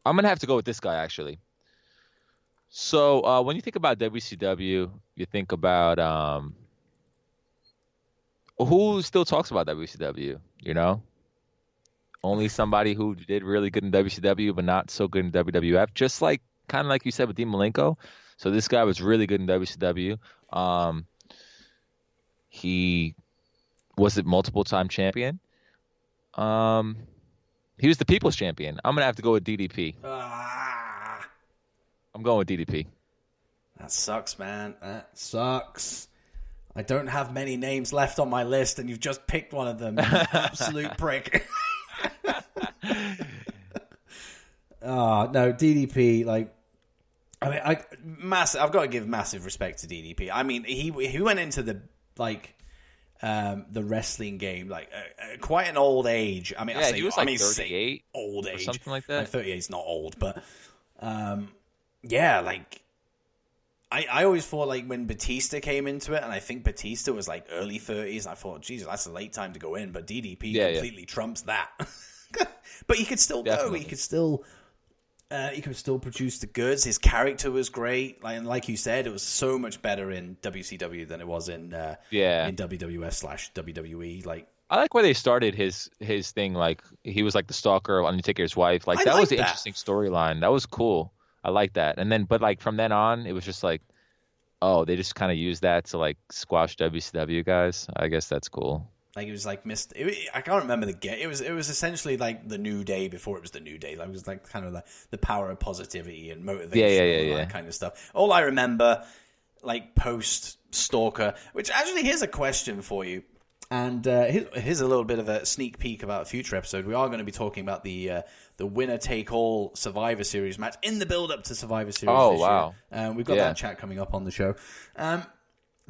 C: I'm gonna have to go with this guy actually. So when you think about WCW, you think about who still talks about WCW, Only somebody who did really good in WCW but not so good in WWF, just like kind of like you said with Dean Malenko. So this guy was really good in WCW. He was a multiple-time champion. He was the People's Champion. I'm going to have to go with DDP. I'm going with DDP.
B: That sucks, man. That sucks. I don't have many names left on my list, and you've just picked one of them. Absolute prick. Oh, no, DDP, I've got to give massive respect to DDP. I mean, he went into the wrestling game quite an old age. I mean,
C: he was 38,
B: old age,
C: or something like that.
B: 38 is not old, but I always thought when Batista came into it, and I think Batista was early 30s. I thought, Jesus, that's a late time to go in, but DDP completely trumps that. But he could still
C: Definitely.
B: go. He could still produce the goods. His character was great. Like you said, it was so much better in WCW than it was in WWF/WWE.
C: I like where they started his thing. He was the stalker of Undertaker's wife. That was an interesting storyline. That was cool. I like that. And then, but from then on, it was just they just kind of used that to squash WCW guys. I guess that's cool.
B: It was I can't remember the game. It was essentially the New Day before it was the New Day. It was kind of the power of positivity and motivation, and that kind of stuff. All I remember, post Stalker. Which actually, here's a question for you, and here's a little bit of a sneak peek about a future episode. We are going to be talking about the winner take all Survivor Series match in the build up to Survivor Series.
C: Oh wow!
B: We've got that chat coming up on the show.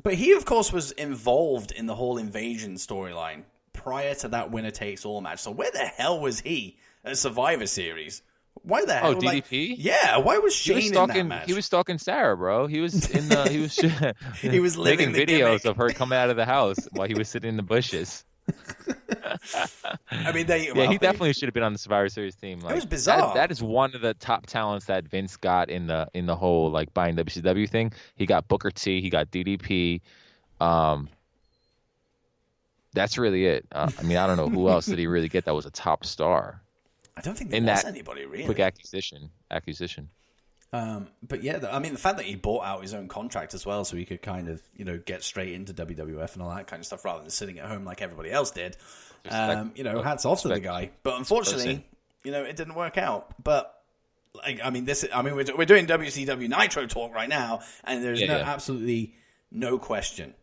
B: But he, of course, was involved in the whole invasion storyline prior to that winner-takes-all match. So where the hell was he at Survivor Series? Why the hell?
C: Oh, DDP?
B: Yeah, why was Shane in that match?
C: He was stalking Sarah, bro. He was in the. He was
B: living
C: making
B: the
C: videos
B: gimmick.
C: of her coming out of the house while he was sitting in the bushes.
B: I mean,
C: he definitely should have been on the Survivor Series team.
B: It was bizarre.
C: That is one of the top talents that Vince got in the whole buying WCW thing. He got Booker T. He got DDP. That's really it. I mean, I don't know who else did he really get that was a top star.
B: I don't think there was anybody really.
C: Quick acquisition.
B: But yeah, I mean, the fact that he bought out his own contract as well, so he could kind of, get straight into WWF and all that kind of stuff, rather than sitting at home like everybody else did. Hats off to the guy. But unfortunately, it didn't work out. But we're doing WCW Nitro talk right now, and there's absolutely no question,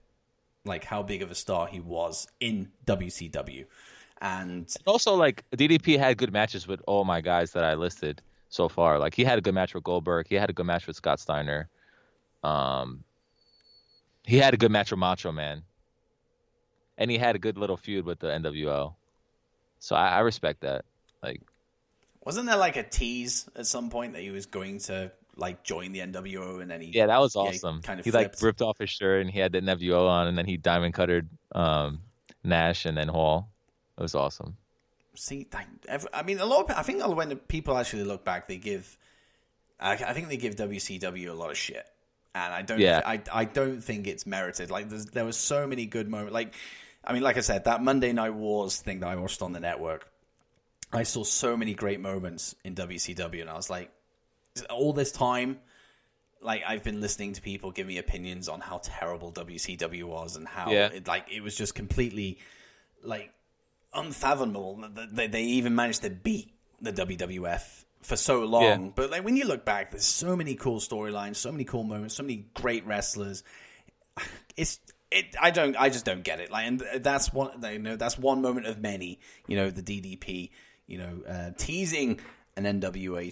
B: how big of a star he was in WCW, and
C: also DDP had good matches with all my guys that I listed so far. He had a good match with Goldberg. He had a good match with Scott Steiner. He had a good match with Macho Man. and he had a good little feud with the NWO. So I respect that. Like,
B: wasn't there like a tease at some point that he was going to like join the NWO, and then he
C: yeah, that was awesome.
B: kind of
C: he
B: flipped.
C: like ripped off his shirt and he had the NWO on, and then he diamond cuttered Nash and then Hall. It was awesome.
B: See, I mean, a lot of I think when people actually look back, I think they give WCW a lot of shit, and I don't think it's merited. Like there was so many good moments. Like I mean, like I said, that Monday Night Wars thing that I watched on the network, I saw so many great moments in WCW, and I was like, all this time, like I've been listening to people give me opinions on how terrible WCW was and how it was just completely like unfathomable that they even managed to beat the WWF for so long. Yeah. But like when you look back, there's so many cool storylines, so many cool moments, so many great wrestlers. I just don't get it. Like, and that's one moment of many. You know, the DDP. You know, teasing an NWO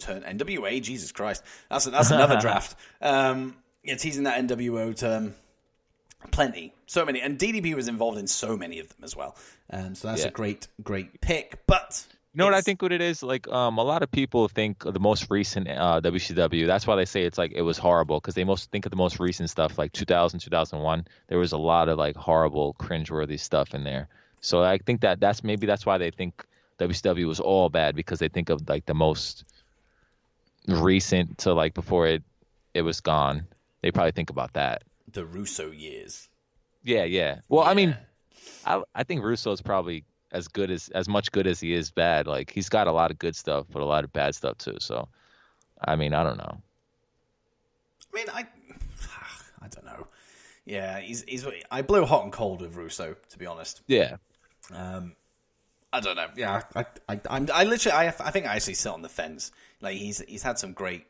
B: term. NWA, Jesus Christ, that's another draft. Teasing that NWO term. Plenty, so many, and DDP was involved in so many of them as well. So that's a great pick. But
C: you know what I think? What it is like, a lot of people think of the most recent WCW. That's why they say it's like it was horrible, because they most think of the most recent stuff, like 2000, 2001. There was a lot of like horrible, cringeworthy stuff in there. So I think that's why they think WCW was all bad, because they think of like the most recent to like before it was gone. They probably think about that.
B: The Russo years.
C: Yeah. Well, I mean, I think Russo's probably as much good as he is bad. Like, he's got a lot of good stuff, but a lot of bad stuff too. So, I mean, I don't know.
B: I mean, I don't know. Yeah, I blew hot and cold with Russo, to be honest.
C: Yeah.
B: I don't know. Yeah, I think I actually sit on the fence. Like, he's had some great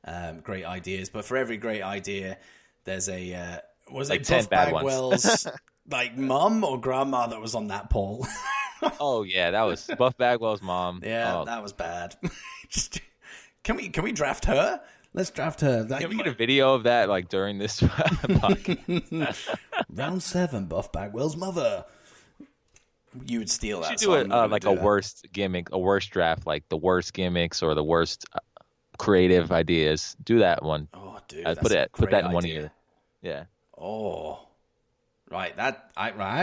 B: ideas, but for every great idea, there's a was like it 10 Buff
C: bad
B: Bagwell's like mom or grandma that was on that poll?
C: Oh yeah, that was Buff Bagwell's mom.
B: Yeah, that was bad. Can we draft her? Let's draft her.
C: Can we get a video of that like during this podcast?
B: Round 7, Buff Bagwell's mother. You would steal that.
C: You should do it a worst gimmick, a worst draft, like the worst gimmicks or the worst creative ideas. Do that one.
B: Oh, dude,
C: put that in one ear. Yeah.
B: Oh, right. I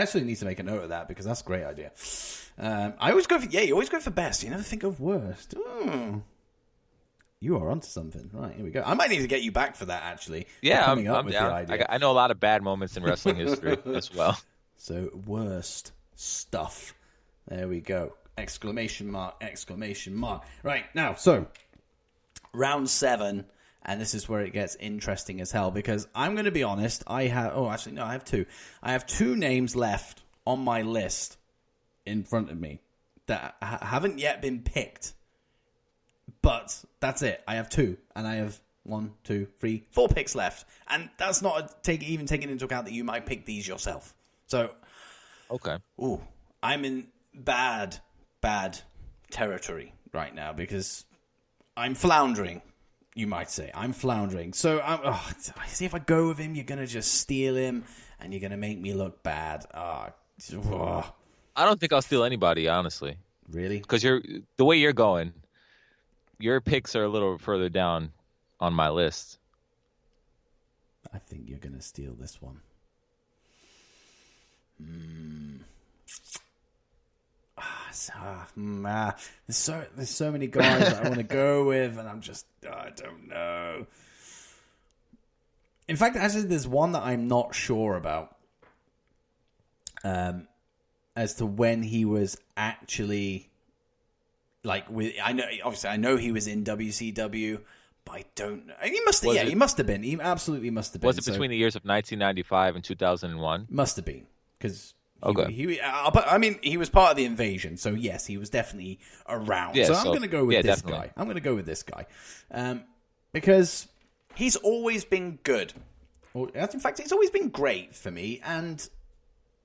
B: actually need to make a note of that, because that's a great idea. I always go for you always go for best. You never think of worst. You are onto something. Right, here we go. I might need to get you back for that, actually.
C: Yeah,
B: I'm down. The idea.
C: I know a lot of bad moments in wrestling history as well.
B: So, worst stuff. There we go. Exclamation mark. Right, now, so round 7, and this is where it gets interesting as hell, because I'm going to be honest, I have 2. I have 2 names left on my list in front of me that haven't yet been picked. But that's it. I have 2, and I have 1, 2, 3, 4 picks left, and that's not even taking into account that you might pick these yourself. So,
C: okay.
B: Ooh, I'm in bad territory right now, because I'm floundering. You might say I'm floundering. So see, if I go with him, you're gonna just steal him, and you're gonna make me look bad.
C: I don't think I'll steal anybody, honestly.
B: Really?
C: Because the way you're going, your picks are a little further down on my list.
B: I think you're gonna steal this one. There's so many guys that I want to go with, and I don't know. In fact, actually, there's one that I'm not sure about, as to when he was actually like with. I know he was in WCW, but I don't know. He must have. He must have been. He absolutely must have been.
C: Was it between the years of 1995 and 2001?
B: Must have been, because.
C: Okay.
B: But I mean, he was part of the invasion, so yes, he was definitely around. Yeah, so I'm going to go with this guy. I'm going to go with this guy, because he's always been good. In fact, he's always been great for me. And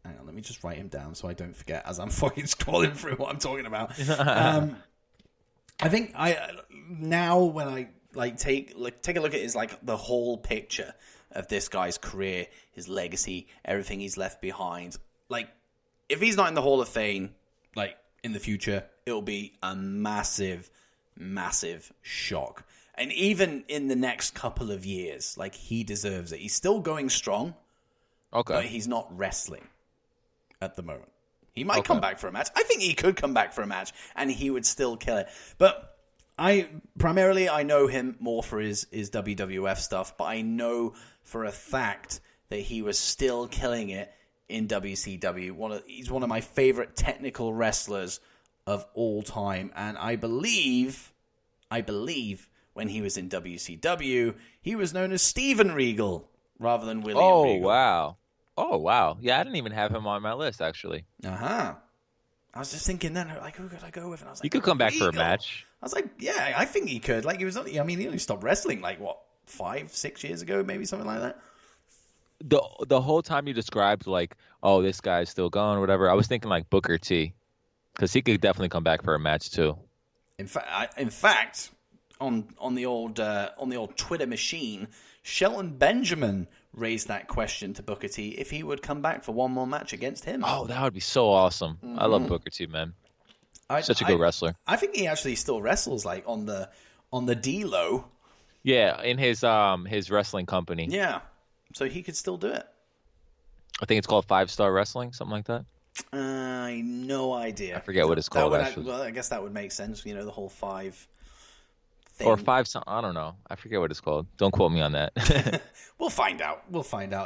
B: hang on, let me just write him down so I don't forget as I'm fucking scrolling through what I'm talking about. I think when I take a look at his like the whole picture of this guy's career, his legacy, everything he's left behind. Like, if he's not in the Hall of Fame, like, in the future, it'll be a massive, massive shock. And even in the next couple of years, like, he deserves it. He's still going strong, but he's not wrestling at the moment. He might come back for a match. I think he could come back for a match, and he would still kill it. But I know him more for his WWF stuff, but I know for a fact that he was still killing it in WCW. He's one of my favorite technical wrestlers of all time, and I believe when he was in WCW, he was known as Steven Regal rather than William Regal.
C: Oh, wow. Yeah, I didn't even have him on my list, actually.
B: I was just thinking then, like, who could I go with? And I was like,
C: he could come back for a match.
B: I was like, yeah, I think he could. Like, he only stopped wrestling, like, 5-6 years ago, maybe something like that.
C: The whole time you described, like, oh, this guy's still going, whatever, I was thinking, like, Booker T. Because he could definitely come back for a match, too.
B: In fact, on the old Twitter machine, Shelton Benjamin raised that question to Booker T if he would come back for one more match against him.
C: Oh, that would be so awesome. I love Booker T, man. Such a good wrestler.
B: I think he actually still wrestles, like, on the D-Low.
C: Yeah, in his wrestling company.
B: Yeah, so he could still do it.
C: I think it's called 5 Star Wrestling, something like that.
B: No idea.
C: I forget what it's called, actually.
B: Well, I guess that would make sense, the whole 5 thing.
C: Or 5, I don't know. I forget what it's called. Don't quote me on that.
B: We'll find out,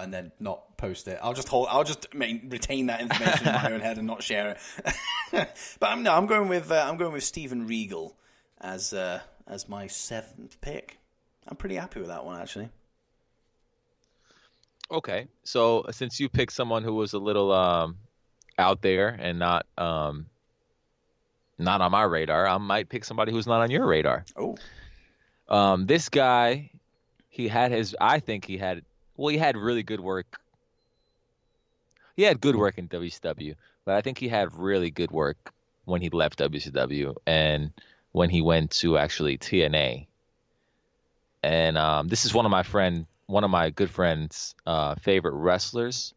B: and then not post it. I'll just retain that information in my own head and not share it. But I'm going with Steven Regal as my 7th pick. I'm pretty happy with that one, actually.
C: Okay, so since you picked someone who was a little out there and not on my radar, I might pick somebody who's not on your radar.
B: Oh,
C: this guy, he had really good work. He had good work in WCW, but I think he had really good work when he left WCW and when he went to actually TNA. And this is one of my good friends' favorite wrestlers.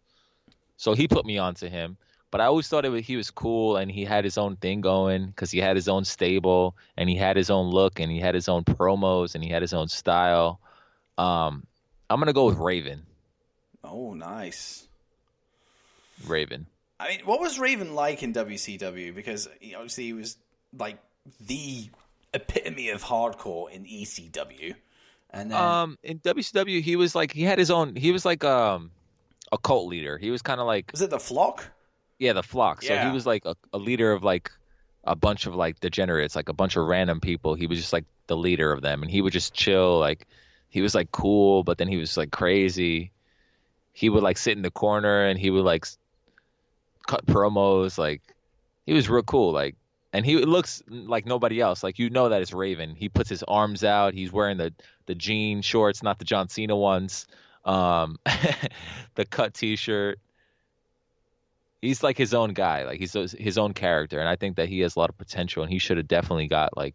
C: So he put me onto him. But I always thought he was cool, and he had his own thing going because he had his own stable, and he had his own look, and he had his own promos, and he had his own style. I'm going to go with Raven.
B: Oh, nice.
C: Raven.
B: I mean, what was Raven like in WCW? Because obviously he was like the epitome of hardcore in ECW. And then
C: in WCW, he was like a cult leader. He was kind of like,
B: was it the Flock?
C: Yeah, the Flock. So
B: Yeah.
C: he was like a leader of like a bunch of like degenerates, like a bunch of random people. He was just like the leader of them, and he would just chill. Like he was like cool, but then he was like crazy. He would like sit in the corner and he would like cut promos. Like he was real cool. Like, and he looks like nobody else. Like, that it's Raven. He puts his arms out. He's wearing the jean shorts, not the John Cena ones. The cut T-shirt. He's like his own guy. Like he's his own character, and I think that he has a lot of potential. And he should have definitely got like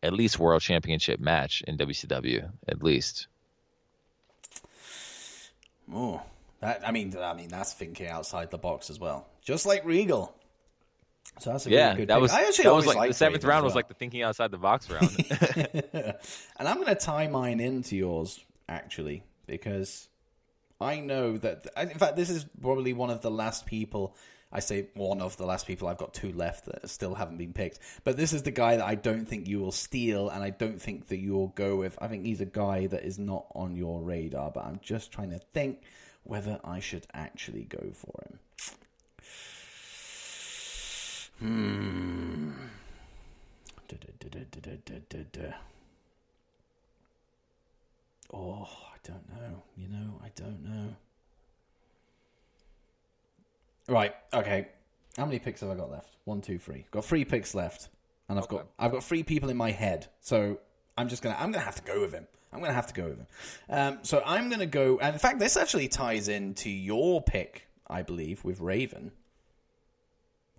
C: at least world championship match in WCW, at least.
B: Oh, I mean that's thinking outside the box as well, just like Regal. So that's a really good pick. I actually always
C: like the 7th
B: Raven
C: round
B: as
C: was
B: well.
C: like the thinking outside the box round.
B: And I'm going to tie mine into yours actually, because I know that, in fact, this is probably one of the last people. I say one of the last people. I've got 2 left that still haven't been picked. But this is the guy that I don't think you will steal, and I don't think that you will go with. I think he's a guy that is not on your radar, but I'm just trying to think whether I should actually go for him. Oh, I don't know. I don't know. Right, okay. How many picks have I got left? 1, 2, 3. Got 3 picks left, and I've got 3 people in my head. So I'm gonna have to go with him. So I'm gonna go. And in fact, this actually ties into your pick, I believe, with Raven.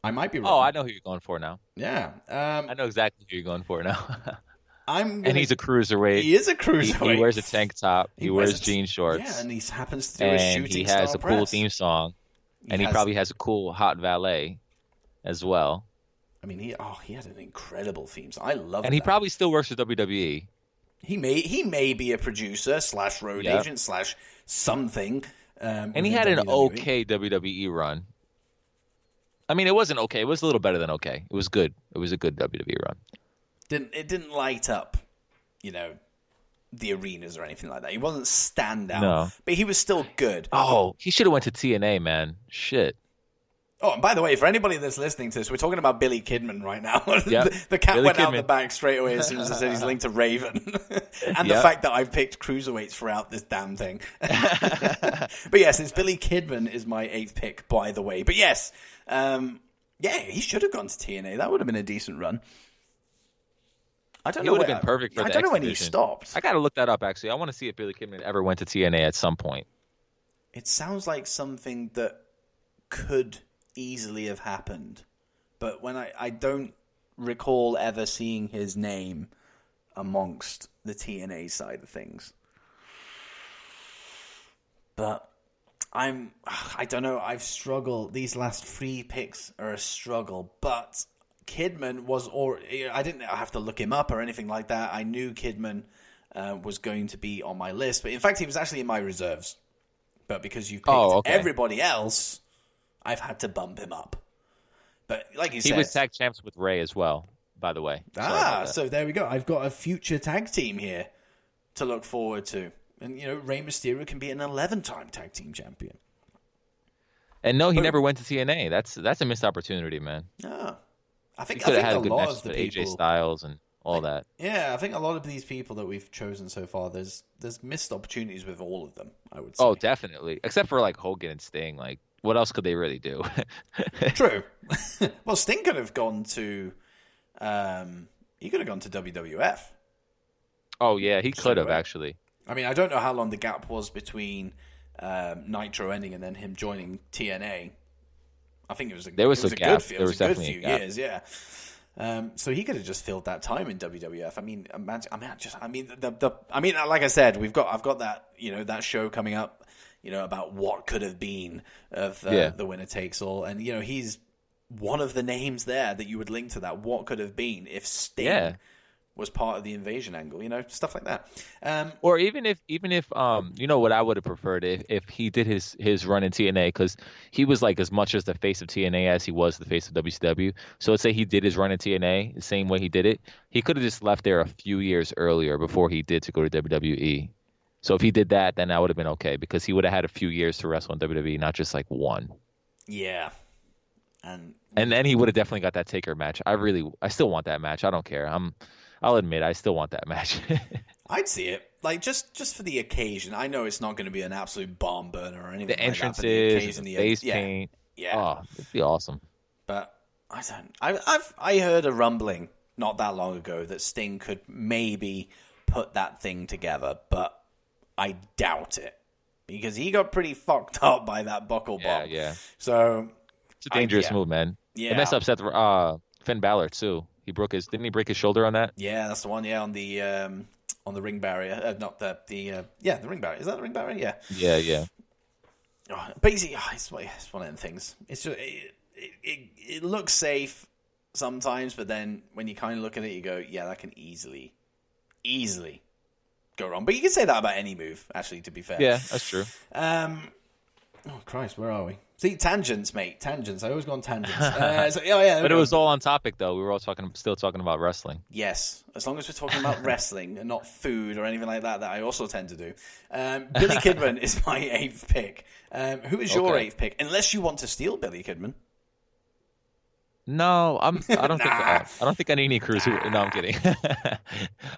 B: I might be wrong.
C: Oh, I know who you're going for now.
B: Yeah.
C: I know exactly who you're going for now. And he's a cruiserweight.
B: He is a cruiserweight.
C: He wears a tank top. He wears jean shorts.
B: Yeah, and he happens to do a shooting
C: and he has a cool theme song. And he probably has a cool hot valet as well.
B: I mean, he had an incredible theme song. I love it.
C: And he probably still works for WWE.
B: He may be a producer / road agent / something.
C: And he had an okay WWE run. I mean, it wasn't okay. It was a little better than okay. It was good. It was a good WWE run.
B: It didn't light up, the arenas or anything like that. He wasn't standout.
C: No.
B: But he was still good.
C: Oh, he should have went to TNA, man. Shit.
B: Oh, and by the way, for anybody that's listening to this, we're talking about Billy Kidman right now.
C: Yep.
B: The cat
C: Billy
B: went
C: Kidman.
B: out the back straight away as soon as I said he's linked to Raven. And the fact that I've picked cruiserweights throughout this damn thing. But yes, it's Billy Kidman is my 8th pick, by the way. But yes, he should have gone to TNA. That would have been a decent run. I don't know.
C: He would have been perfect for the
B: I don't know when he
C: X-Division.
B: stopped.
C: I got to look that up, actually. I want to see if Billy Kidman ever went to TNA at some point.
B: It sounds like something that could easily have happened. But when I don't recall ever seeing his name amongst the TNA side of things. But I don't know. I've struggled. These last 3 picks are a struggle. But Kidman was, I didn't have to look him up or anything like that. I knew Kidman was going to be on my list. But in fact, he was actually in my reserves. But because you've picked everybody else, I've had to bump him up. But like you said,
C: he was tag champs with Ray as well, by the way.
B: So there we go. I've got a future tag team here to look forward to. And, Rey Mysterio can be an 11-time tag team champion.
C: And no, he never went to TNA. That's a missed opportunity, man.
B: Ah. I think
C: could have had
B: a
C: a good
B: lot
C: match
B: of the
C: with
B: people,
C: AJ Styles and all that.
B: Yeah, I think a lot of these people that we've chosen so far, there's missed opportunities with all of them, I would say.
C: Oh, definitely. Except for like Hogan and Sting. Like, what else could they really do?
B: True. Well, Sting could have gone to WWF.
C: Oh yeah, he could have actually.
B: I mean, I don't know how long the gap was between Nitro ending and then him joining TNA. I think it was a good few years, yeah. So he could have just filled that time in WWF. I mean, like I said, I've got that, that show coming up, about what could have been of the winner takes all, and he's one of the names there that you would link to that. What could have been if Sting was part of the invasion angle, stuff like that.
C: Or even if what I would have preferred if he did his run in TNA, because he was like as much as the face of TNA as he was the face of WCW. So let's say he did his run in TNA the same way he did it. He could have just left there a few years earlier before he did to go to WWE. So if he did that, then that would have been okay, because he would have had a few years to wrestle in WWE, not just like one.
B: Yeah.
C: And then he would have definitely got that Taker match. I still want that match. I don't care. I'll admit, I still want that match.
B: I'd see it, like just for the occasion. I know it's not going to be an absolute barn burner or anything.
C: The entrances, the face paint.
B: Yeah,
C: oh, it'd be awesome.
B: But I heard a rumbling not that long ago that Sting could maybe put that thing together, but I doubt it because he got pretty fucked up by that buckle bomb.
C: Yeah.
B: So
C: it's a dangerous move, man.
B: Yeah,
C: it messed up Finn Balor too. Didn't he break his shoulder on that?
B: Yeah, that's the one. Yeah, on the ring barrier, not the ring barrier. Is that the ring barrier? Yeah.
C: Yeah.
B: Oh, but it's one of them things. It's just it looks safe sometimes, but then when you kind of look at it, you go, yeah, that can easily go wrong. But you can say that about any move, actually. To be fair.
C: Yeah, that's true.
B: Oh Christ, where are we? See, tangents, mate. Tangents. I always go on tangents. But
C: it was all on topic, though. We were all still talking about wrestling.
B: Yes, as long as we're talking about wrestling and not food or anything like that I also tend to do. Billy Kidman is my 8th pick. Who is your 8th pick? Unless you want to steal Billy Kidman.
C: No, I don't think I need any crews. No, I'm kidding.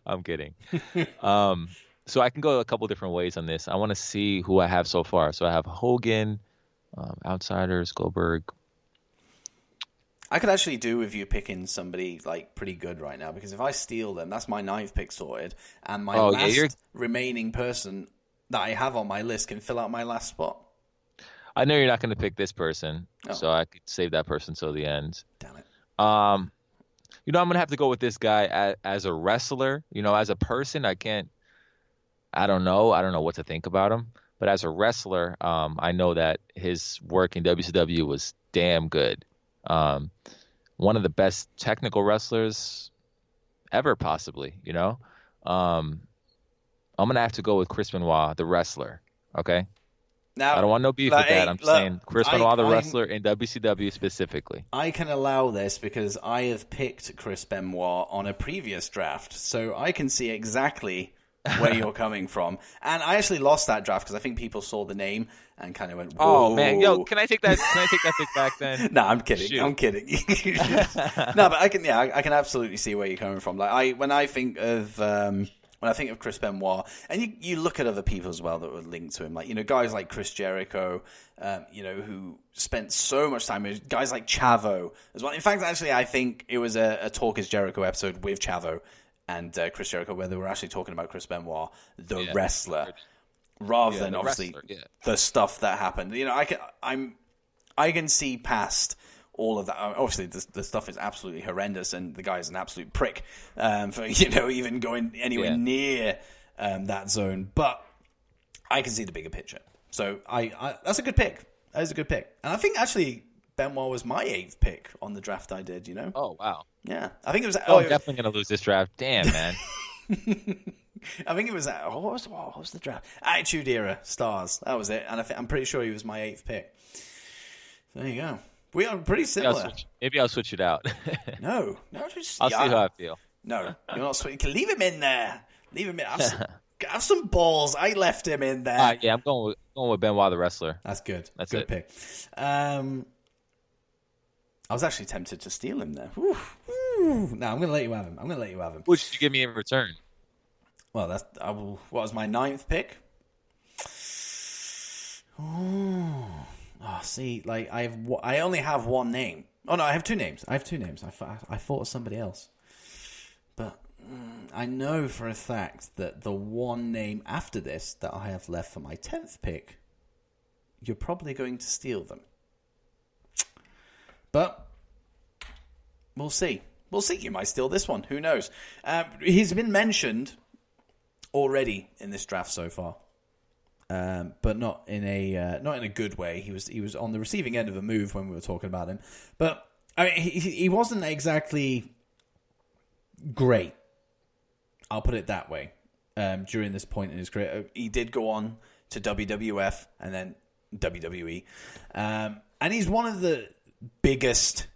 C: I'm kidding. So I can go a couple different ways on this. I want to see who I have so far. So I have Hogan, Outsiders, Goldberg.
B: I could actually do with you picking somebody like pretty good right now, because if I steal them, that's my 9th pick sorted, and my last remaining person that I have on my list can fill out my last spot.
C: I know you're not going to pick this person, so I could save that person till the end.
B: Damn it.
C: I'm gonna have to go with this guy as a wrestler. As a person, I can't. I don't know. I don't know what to think about him. But as a wrestler, I know that his work in WCW was damn good. One of the best technical wrestlers ever, possibly. I'm gonna have to go with Chris Benoit, the wrestler. Okay.
B: Now,
C: I don't want no beef with that. I'm saying Chris Benoit, the wrestler in WCW specifically.
B: I can allow this because I have picked Chris Benoit on a previous draft, so I can see exactly where you're coming from. And I actually lost that draft because I think people saw the name and kind of went, whoa.
C: Oh man, yo, can I take that? Can I take that pick back then?
B: No, I'm kidding.
C: Shoot.
B: I'm kidding. No, but I can absolutely see where you're coming from. Like when I think of Chris Benoit, and you look at other people as well that were linked to him, like guys like Chris Jericho, who spent so much time with guys like Chavo as well. In fact, actually, I think it was a Talk is Jericho episode with Chavo and Chris Jericho where they were actually talking about Chris Benoit, the wrestler, rather than obviously the stuff that happened. I can see past all of that. Obviously, the stuff is absolutely horrendous, and the guy is an absolute prick for even going anywhere near that zone. But I can see the bigger picture. So I that's a good pick. That is a good pick, and I think actually Benoit was my 8th pick on the draft I did.
C: Oh wow.
B: Yeah, I think it was.
C: I'm definitely gonna lose this draft. Damn, man.
B: I think it was. What was the draft? Attitude Era Stars. That was it, and I'm pretty sure he was my 8th pick. So there you go. We are pretty similar.
C: Maybe I'll switch it out.
B: No,
C: I'll see how I feel.
B: No, you're not switching. Leave him in there. Leave him in. Have some balls. I left him in there.
C: Yeah, I'm going with Benoit the wrestler.
B: That's good.
C: That's
B: good
C: it.
B: Pick. I was actually tempted to steal him there. No, I'm going to let you have him.
C: What should you give me in return?
B: Well, what was my 9th pick? See, like I only have one name. Oh no, I have 2 names. I thought of somebody else, but I know for a fact that the one name after this that I have left for my 10th pick, you're probably going to steal them. But we'll see. You might steal this one. Who knows? He's been mentioned already in this draft so far. But not in a good way. He was on the receiving end of a move when we were talking about him. But I mean, he wasn't exactly great. I'll put it that way. During this point in his career, he did go on to WWF and then WWE, and he's one of the biggest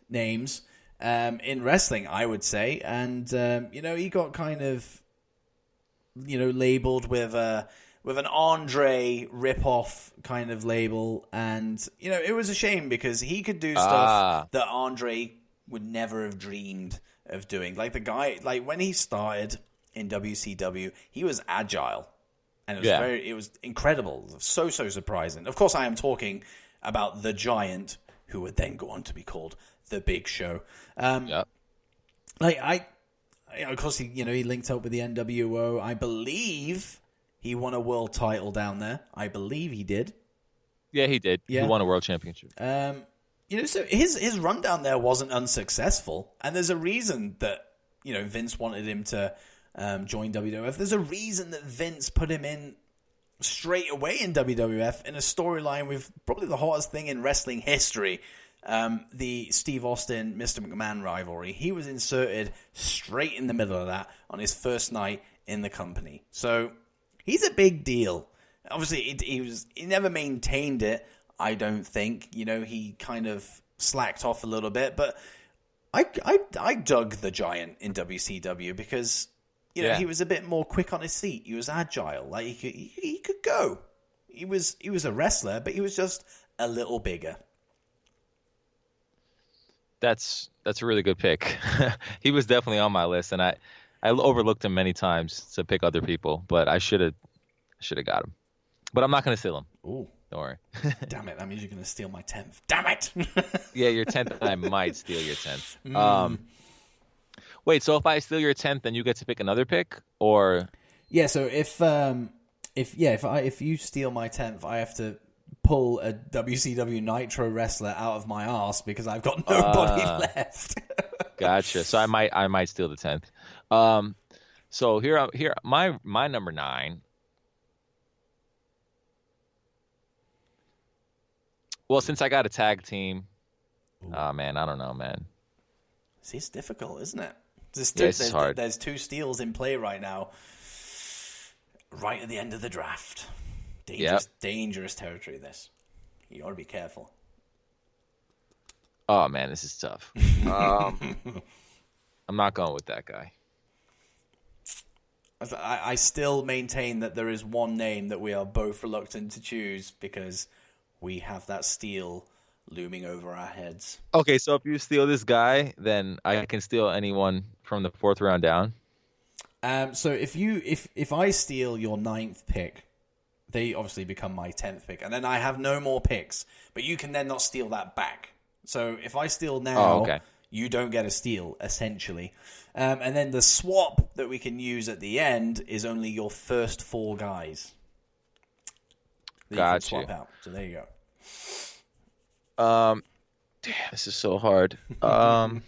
B: names in wrestling, I would say. And he got kind of labeled with an Andre ripoff kind of label, and it was a shame because he could do stuff that Andre would never have dreamed of doing. Like the guy, like when he started in WCW, he was agile, and it was incredible, so surprising. Of course, I am talking about the Giant, who would then go on to be called the Big Show. Of course, he linked up with the NWO. I believe he won a world title down there. I believe he did.
C: Yeah, he did.
B: Yeah.
C: He won a world championship.
B: So his run down there wasn't unsuccessful, and there's a reason that Vince wanted him to join WWF. There's a reason that Vince put him in straight away in WWF in a storyline with probably the hottest thing in wrestling history. The Steve Austin, Mr. McMahon rivalry. He was inserted straight in the middle of that on his first night in the company. So he's a big deal. Obviously, he never maintained it, I don't think. He kind of slacked off a little bit. But I dug the Giant in WCW because he was a bit more quick on his feet. He was agile. Like he could go. He was a wrestler, but he was just a little bigger.
C: That's a really good pick. He was definitely on my list, and I overlooked him many times to pick other people, but I should have got him. But I'm not going to steal him.
B: Ooh.
C: Don't worry.
B: Damn it, that means you're going to steal my 10th. Damn it!
C: Yeah, your 10th, I might steal your 10th. Wait, so if I steal your 10th, then you get to pick another pick, or?
B: Yeah, so if you steal my 10th, I have to pull a WCW Nitro wrestler out of my arse because I've got nobody left.
C: Gotcha. So I might steal the 10th. So here my number 9. Well, since I got a tag team, oh man, I don't know, man.
B: See, it's difficult, isn't it?
C: It's hard.
B: There's 2 steals in play right now. Right at the end of the draft. Dangerous territory, this. You ought to be careful.
C: Oh, man, this is tough. I'm not going with that guy.
B: I still maintain that there is one name that we are both reluctant to choose because we have that steal looming over our heads.
C: Okay, so if you steal this guy, then I can steal anyone from the 4th round down.
B: So if I steal your 9th pick, they obviously become my 10th pick, and then I have no more picks. But you can then not steal that back. So if I steal now, you don't get a steal, essentially. And then the swap that we can use at the end is only your first 4 guys. That you can swap out. So there you go.
C: Damn, this is so hard. I'm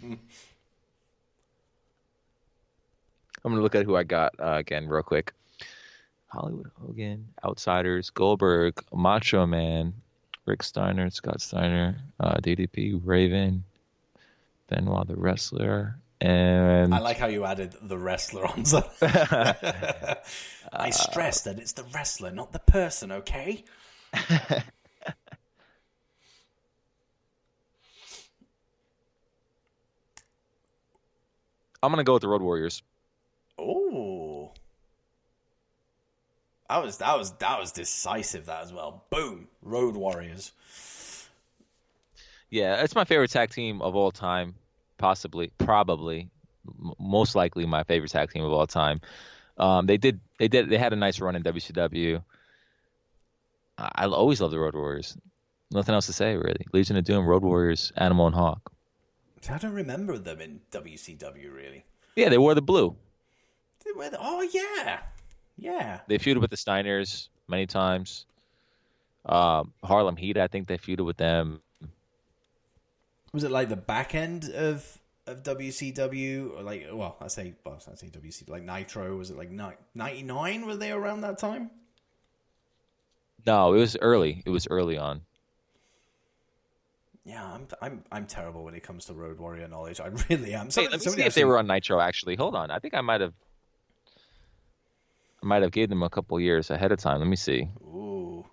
C: going to look at who I got again real quick. Hollywood Hogan, Outsiders, Goldberg, Macho Man, Rick Steiner, Scott Steiner, DDP, Raven, Benoit the Wrestler, and...
B: I like how you added the wrestler on. I stress that it's the wrestler, not the person, okay?
C: I'm going to go with the Road Warriors.
B: Oh, that was decisive. That as well. Boom, Road Warriors.
C: Yeah, it's my favorite tag team of all time. Probably, most likely my favorite tag team of all time. They had a nice run in WCW. I always love the Road Warriors. Nothing else to say really. Legion of Doom, Road Warriors, Animal and Hawk.
B: I don't remember them in WCW really.
C: Yeah, they wore the blue.
B: Oh, yeah.
C: They feuded with the Steiners many times. Harlem Heat, I think they feuded with them.
B: Was it like the back end of WCW? Or like, I say WCW, like Nitro. Was it like 99? Were they around that time?
C: No, it was early. It was early on.
B: Yeah, I'm terrible when it comes to Road Warrior knowledge. I really am.
C: Let me see if they were on Nitro, actually. Hold on. I think I might have gave them a couple years ahead of time. Let me see.
B: Ooh.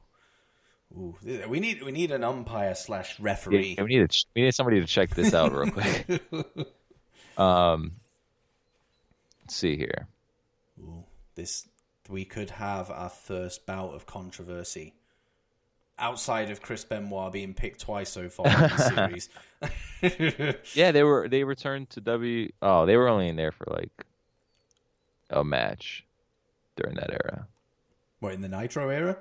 B: We need an umpire / referee.
C: Yeah, we need somebody to check this out real quick. Let's see here.
B: Ooh, we could have our first bout of controversy. Outside of Chris Benoit being picked twice so far in the series.
C: Yeah, they returned to Oh, they were only in there for like a match during that era.
B: What, in the Nitro era?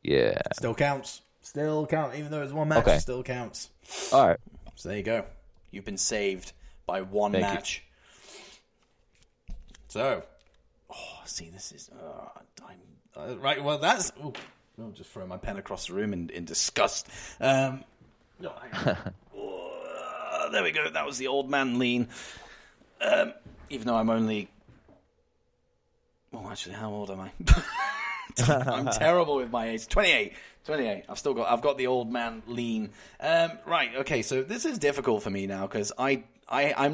C: Yeah.
B: Still counts. Even though it's one match, it still counts.
C: All right.
B: So there you go. You've been saved by one match. So, this is... right, well, that's... I'll just throw my pen across the room in disgust. There we go. That was the old man lean. Even though I'm only... Well, actually, how old am I? I'm terrible with my age. 28. I've got the old man lean. Right. Okay. So this is difficult for me now because I'm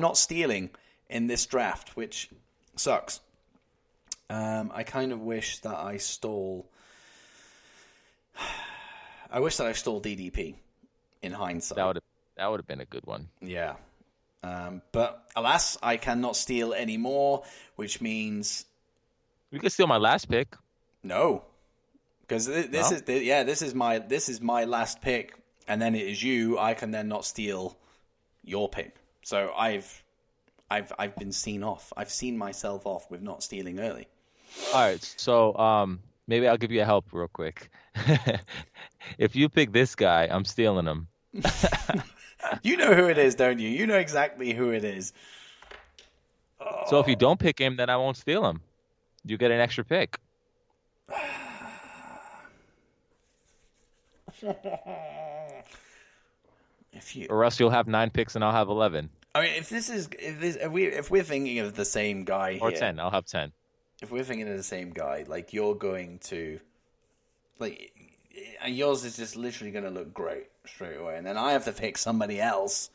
B: not stealing in this draft, which sucks. I kind of wish that I stole. I wish that I stole DDP in hindsight.
C: That would have been a good one.
B: Yeah. But alas, I cannot steal anymore, which means
C: you could steal my last pick.
B: No, because this is my last pick, and then it is you. I can then not steal your pick. So I've been seen off. I've seen myself off with not stealing early.
C: All right, so maybe I'll give you a help real quick. If you pick this guy, I'm stealing him.
B: You know who it is, don't you? You know exactly who it is.
C: So if you don't pick him, then I won't steal him. You get an extra pick. Or else you'll have 9 picks and I'll have 11.
B: I mean, if we're thinking of the same guy
C: Or
B: here,
C: 10. I'll have 10.
B: if we're thinking of the same guy, like you're going to, like, yours is just literally going to look great straight away, and then I have to pick somebody else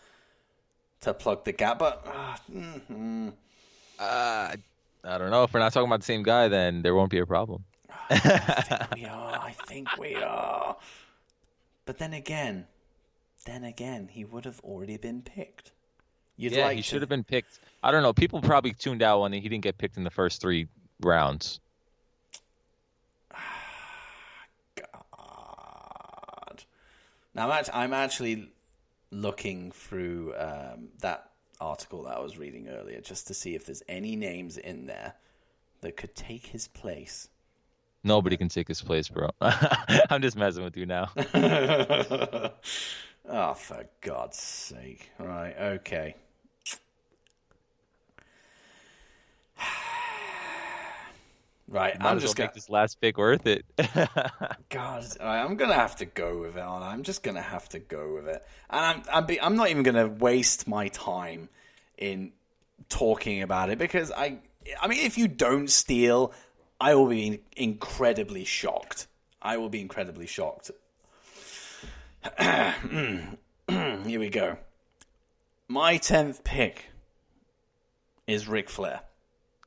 B: to plug the gap. But
C: I don't know. If we're not talking about the same guy, then there won't be a problem.
B: I think we are. But then again, he would have already been picked.
C: He should have been picked. I don't know. People probably tuned out when he didn't get picked in the first 3 rounds.
B: God. Now I'm actually looking through that article that I was reading earlier just to see if there's any names in there that could take his place.
C: Nobody can take his place, bro. I'm just messing with you now.
B: Oh, for God's sake. Right, okay. Right, I'm just going to
C: make this last pick worth it.
B: God, I'm going to have to go with it, aren't I? I'm just going to have to go with it. And I'm not even going to waste my time in talking about it because I mean, if you don't steal, I will be incredibly shocked. Here we go. My 10th pick is Ric Flair.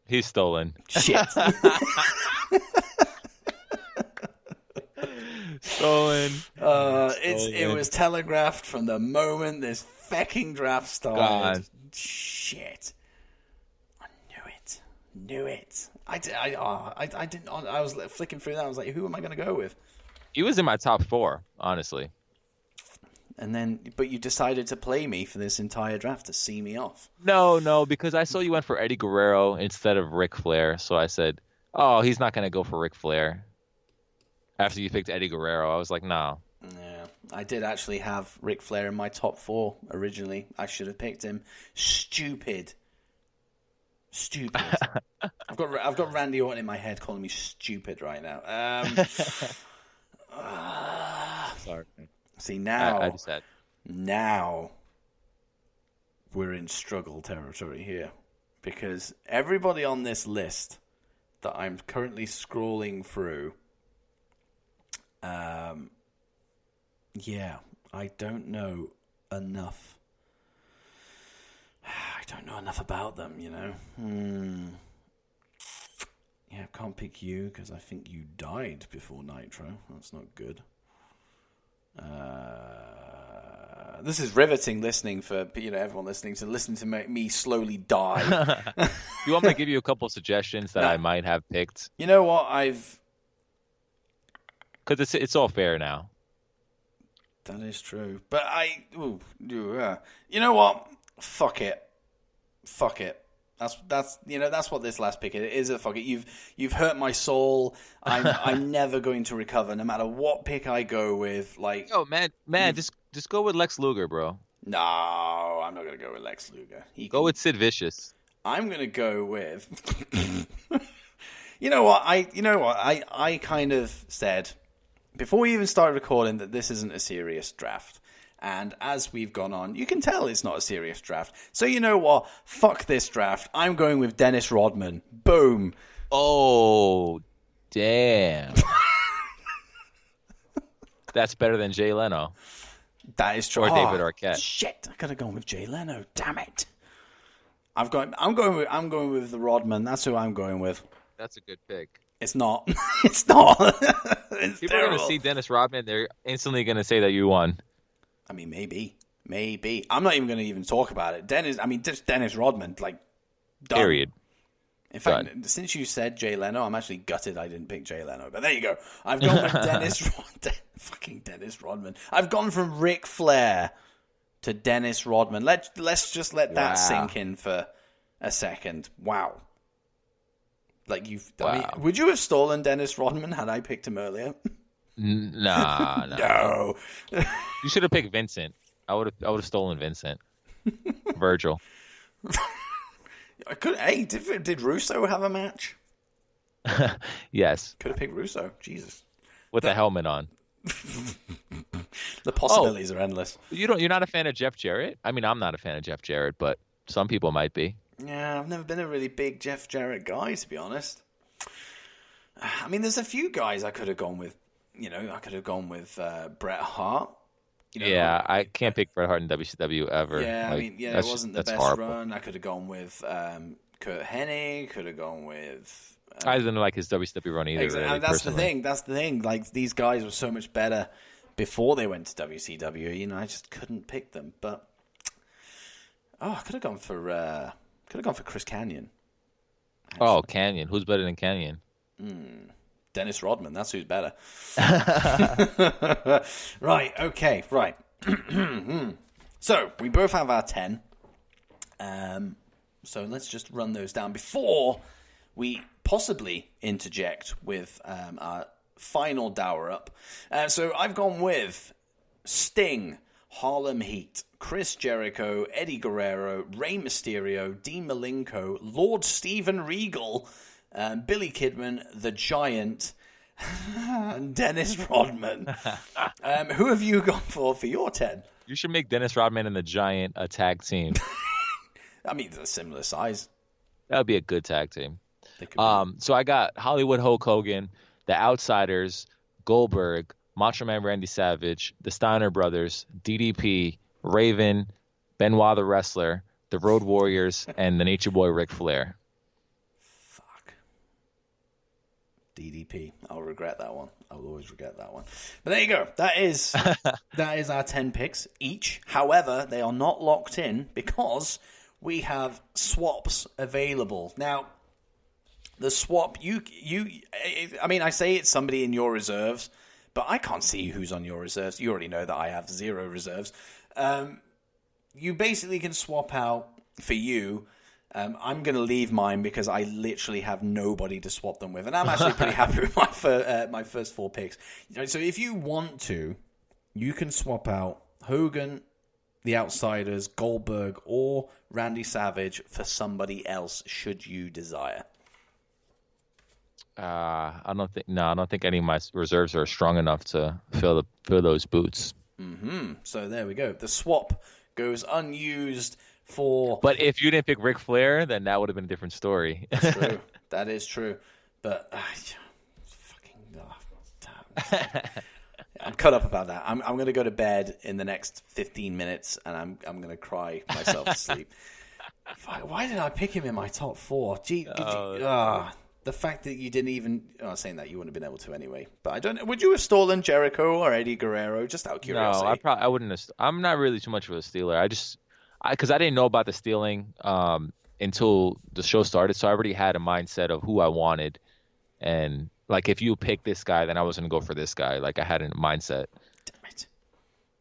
C: He's stolen.
B: Shit.
C: Stolen.
B: It was telegraphed from the moment this fucking draft started.
C: God.
B: Shit. I knew it. I didn't. I was flicking through that. I was like, who am I going to go with?
C: He was in my top 4, honestly.
B: And then, but you decided to play me for this entire draft to see me off.
C: No, because I saw you went for Eddie Guerrero instead of Ric Flair. So I said, oh, he's not going to go for Ric Flair. After you picked Eddie Guerrero, I was like, no.
B: Yeah, I did actually have Ric Flair in my top 4 originally. I should have picked him. Stupid. I've got Randy Orton in my head calling me stupid right now.
C: Sorry.
B: See, now,
C: I just had.
B: Now we're in struggle territory here because everybody on this list that I'm currently scrolling through, I don't know enough. I don't know enough about them, you know. Yeah, I can't pick you because I think you died before Nitro. That's not good. This is riveting listening for everyone listening to listen to me slowly die.
C: You want me to give you a couple suggestions that I might have picked?
B: You know what?
C: Because it's all fair now.
B: That is true. But you know what? Fuck it. That's what this last pick is. It is a fuck it. You've hurt my soul. I'm never going to recover, no matter what pick I go with. Like,
C: oh man, just go with Lex Luger, bro.
B: No, I'm not gonna go with Lex Luger.
C: Go with Sid Vicious.
B: I'm gonna go with. You know what? I kind of said before we even started recording that this isn't a serious draft. And as we've gone on, you can tell it's not a serious draft. So you know what? Fuck this draft. I'm going with Dennis Rodman. Boom.
C: Oh, damn. That's better than Jay Leno.
B: That is true.
C: Or David Arquette.
B: Shit, I could have gone with Jay Leno. Damn it. I'm going with the Rodman. That's who I'm going with.
C: That's a good pick.
B: It's not. It's not. It's
C: People are going to see Dennis Rodman. They're instantly going to say that you won.
B: I mean, maybe. I'm not even going to even talk about it. Just Dennis Rodman, like, done.
C: Period.
B: In fact, since you said Jay Leno, I'm actually gutted I didn't pick Jay Leno. But there you go. I've gone with fucking Dennis Rodman. I've gone from Ric Flair to Dennis Rodman. Let's just let that sink in for a second. Wow. Like would you have stolen Dennis Rodman had I picked him earlier?
C: Nah.
B: No.
C: You should have picked Vincent. I would have stolen Vincent. Virgil.
B: I could. Hey, did Russo have a match?
C: Yes.
B: Could have picked Russo. Jesus.
C: With the helmet on.
B: The possibilities are endless.
C: You're not a fan of Jeff Jarrett? I mean, I'm not a fan of Jeff Jarrett, but some people might be.
B: Yeah, I've never been a really big Jeff Jarrett guy, to be honest. I mean, there's a few guys I could have gone with. I could have gone with Bret Hart.
C: I can't pick Bret Hart in WCW ever.
B: Yeah, it wasn't the best
C: horrible.
B: run. I could have gone with Kurt Hennig. Could have gone with.
C: I didn't like his WCW run either.
B: Exactly.
C: Really,
B: That's the thing. That's the thing. Like, these guys were so much better before they went to WCW. I just couldn't pick them. But I could have gone for Chris Kanyon. Actually.
C: Oh, Kanyon. Who's better than Kanyon?
B: Dennis Rodman. That's who's better. Right. Okay. Right. So we both have our 10. So let's just run those down before we possibly interject with our final dower up. So I've gone with Sting, Harlem Heat, Chris Jericho, Eddie Guerrero, Rey Mysterio, Dean Malenko, Lord Steven Regal, Billy Kidman, The Giant, and Dennis Rodman. Who have you gone for your 10?
C: You should make Dennis Rodman and The Giant a tag team.
B: I mean, they're similar size.
C: That would be a good tag team.
B: Be.
C: So I got Hollywood Hulk Hogan, The Outsiders, Goldberg, Macho Man Randy Savage, the Steiner Brothers, DDP, Raven, Benoit the Wrestler, the Road Warriors, and the Nature Boy Ric Flair.
B: Fuck. DDP. I'll regret that one. I will always regret that one. But there you go. That is our 10 picks each. However, they are not locked in because we have swaps available. Now, the swap, I say it's somebody in your reserves, but I can't see who's on your reserves. You already know that I have 0 reserves. You basically can swap out for you. I'm going to leave mine because I literally have nobody to swap them with. And I'm actually pretty happy with my first 4 picks. So if you want to, you can swap out Hogan, The Outsiders, Goldberg, or Randy Savage for somebody else should you desire.
C: I don't think any of my reserves are strong enough to fill those boots.
B: So there we go. The swap goes unused for.
C: But if you didn't pick Ric Flair, then that would have been a different story.
B: That's true. That is true. But damn. I'm cut up about that. I'm going to go to bed in the next 15 minutes, and I'm going to cry myself to sleep. Why did I pick him in my top 4? Gee, the fact that you didn't even... saying that, you wouldn't have been able to anyway. But I don't know. Would you have stolen Jericho or Eddie Guerrero? Just out of curiosity.
C: No, I wouldn't have... I'm not really too much of a stealer. Because I didn't know about the stealing until the show started. So I already had a mindset of who I wanted. And, like, if you pick this guy, then I was going to go for this guy. Like, I had a mindset.
B: Damn it.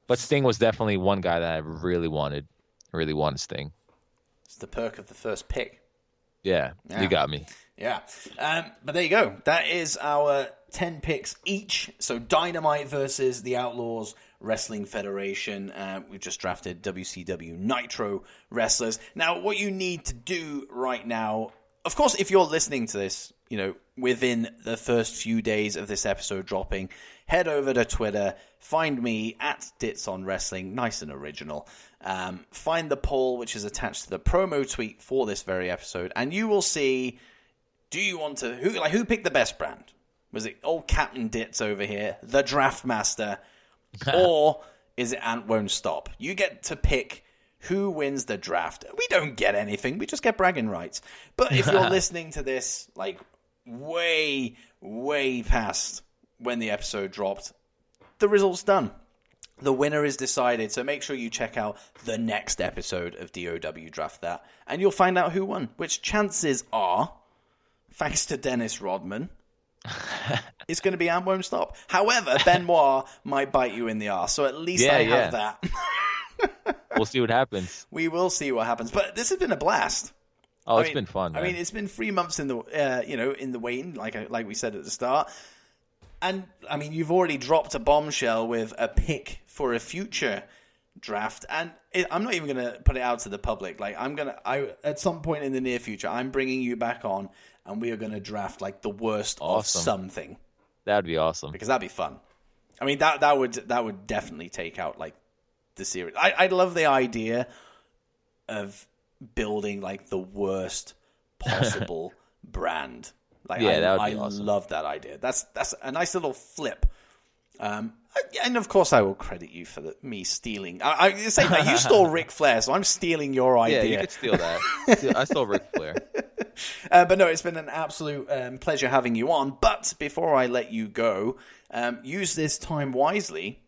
C: But Sting was definitely one guy that I really wanted. I really wanted Sting.
B: It's the perk of the first pick.
C: Yeah, you got me.
B: Yeah. But there you go. That is our 10 picks each. So Dynamite versus the Outlaws Wrestling Federation. We've just drafted WCW Nitro wrestlers. Now, what you need to do right now, of course, if you're listening to this, within the first few days of this episode dropping, head over to Twitter, find me at Dits on Wrestling, nice and original. Find the poll, which is attached to the promo tweet for this very episode, and you will see, do you want to, who picked the best brand? Was it old Captain Dits over here, the Draft Master, or is it ANTwontstop? You get to pick who wins the draft. We don't get anything, we just get bragging rights. But if you're listening to this, like, way, way past when the episode dropped, the result's done. The winner is decided, so make sure you check out the next episode of DOW Draft That, and you'll find out who won, which chances are, thanks to Dennis Rodman, it's going to be ANTwontstop. However, Benoit might bite you in the arse, so at least I have that.
C: We'll see what happens.
B: We will see what happens, but this has been a blast.
C: Oh, it's been fun, man.
B: I mean, it's been 3 months in the in the waiting, like we said at the start. And I mean, you've already dropped a bombshell with a pick for a future draft, and I'm not even going to put it out to the public. Like, at some point in the near future, I'm bringing you back on, and we are going to draft like the worst of something.
C: That'd be awesome
B: because that'd be fun. I mean, that would definitely take out like the series. I love the idea of building like the worst possible brand. Like,
C: Yeah, that would be awesome.
B: love that idea. That's a nice little flip. And of course, I will credit you for me stealing. I say that you stole Ric Flair, so I'm stealing your idea.
C: Yeah, you could steal that. I stole Ric Flair.
B: But no, it's been an absolute pleasure having you on. But before I let you go, use this time wisely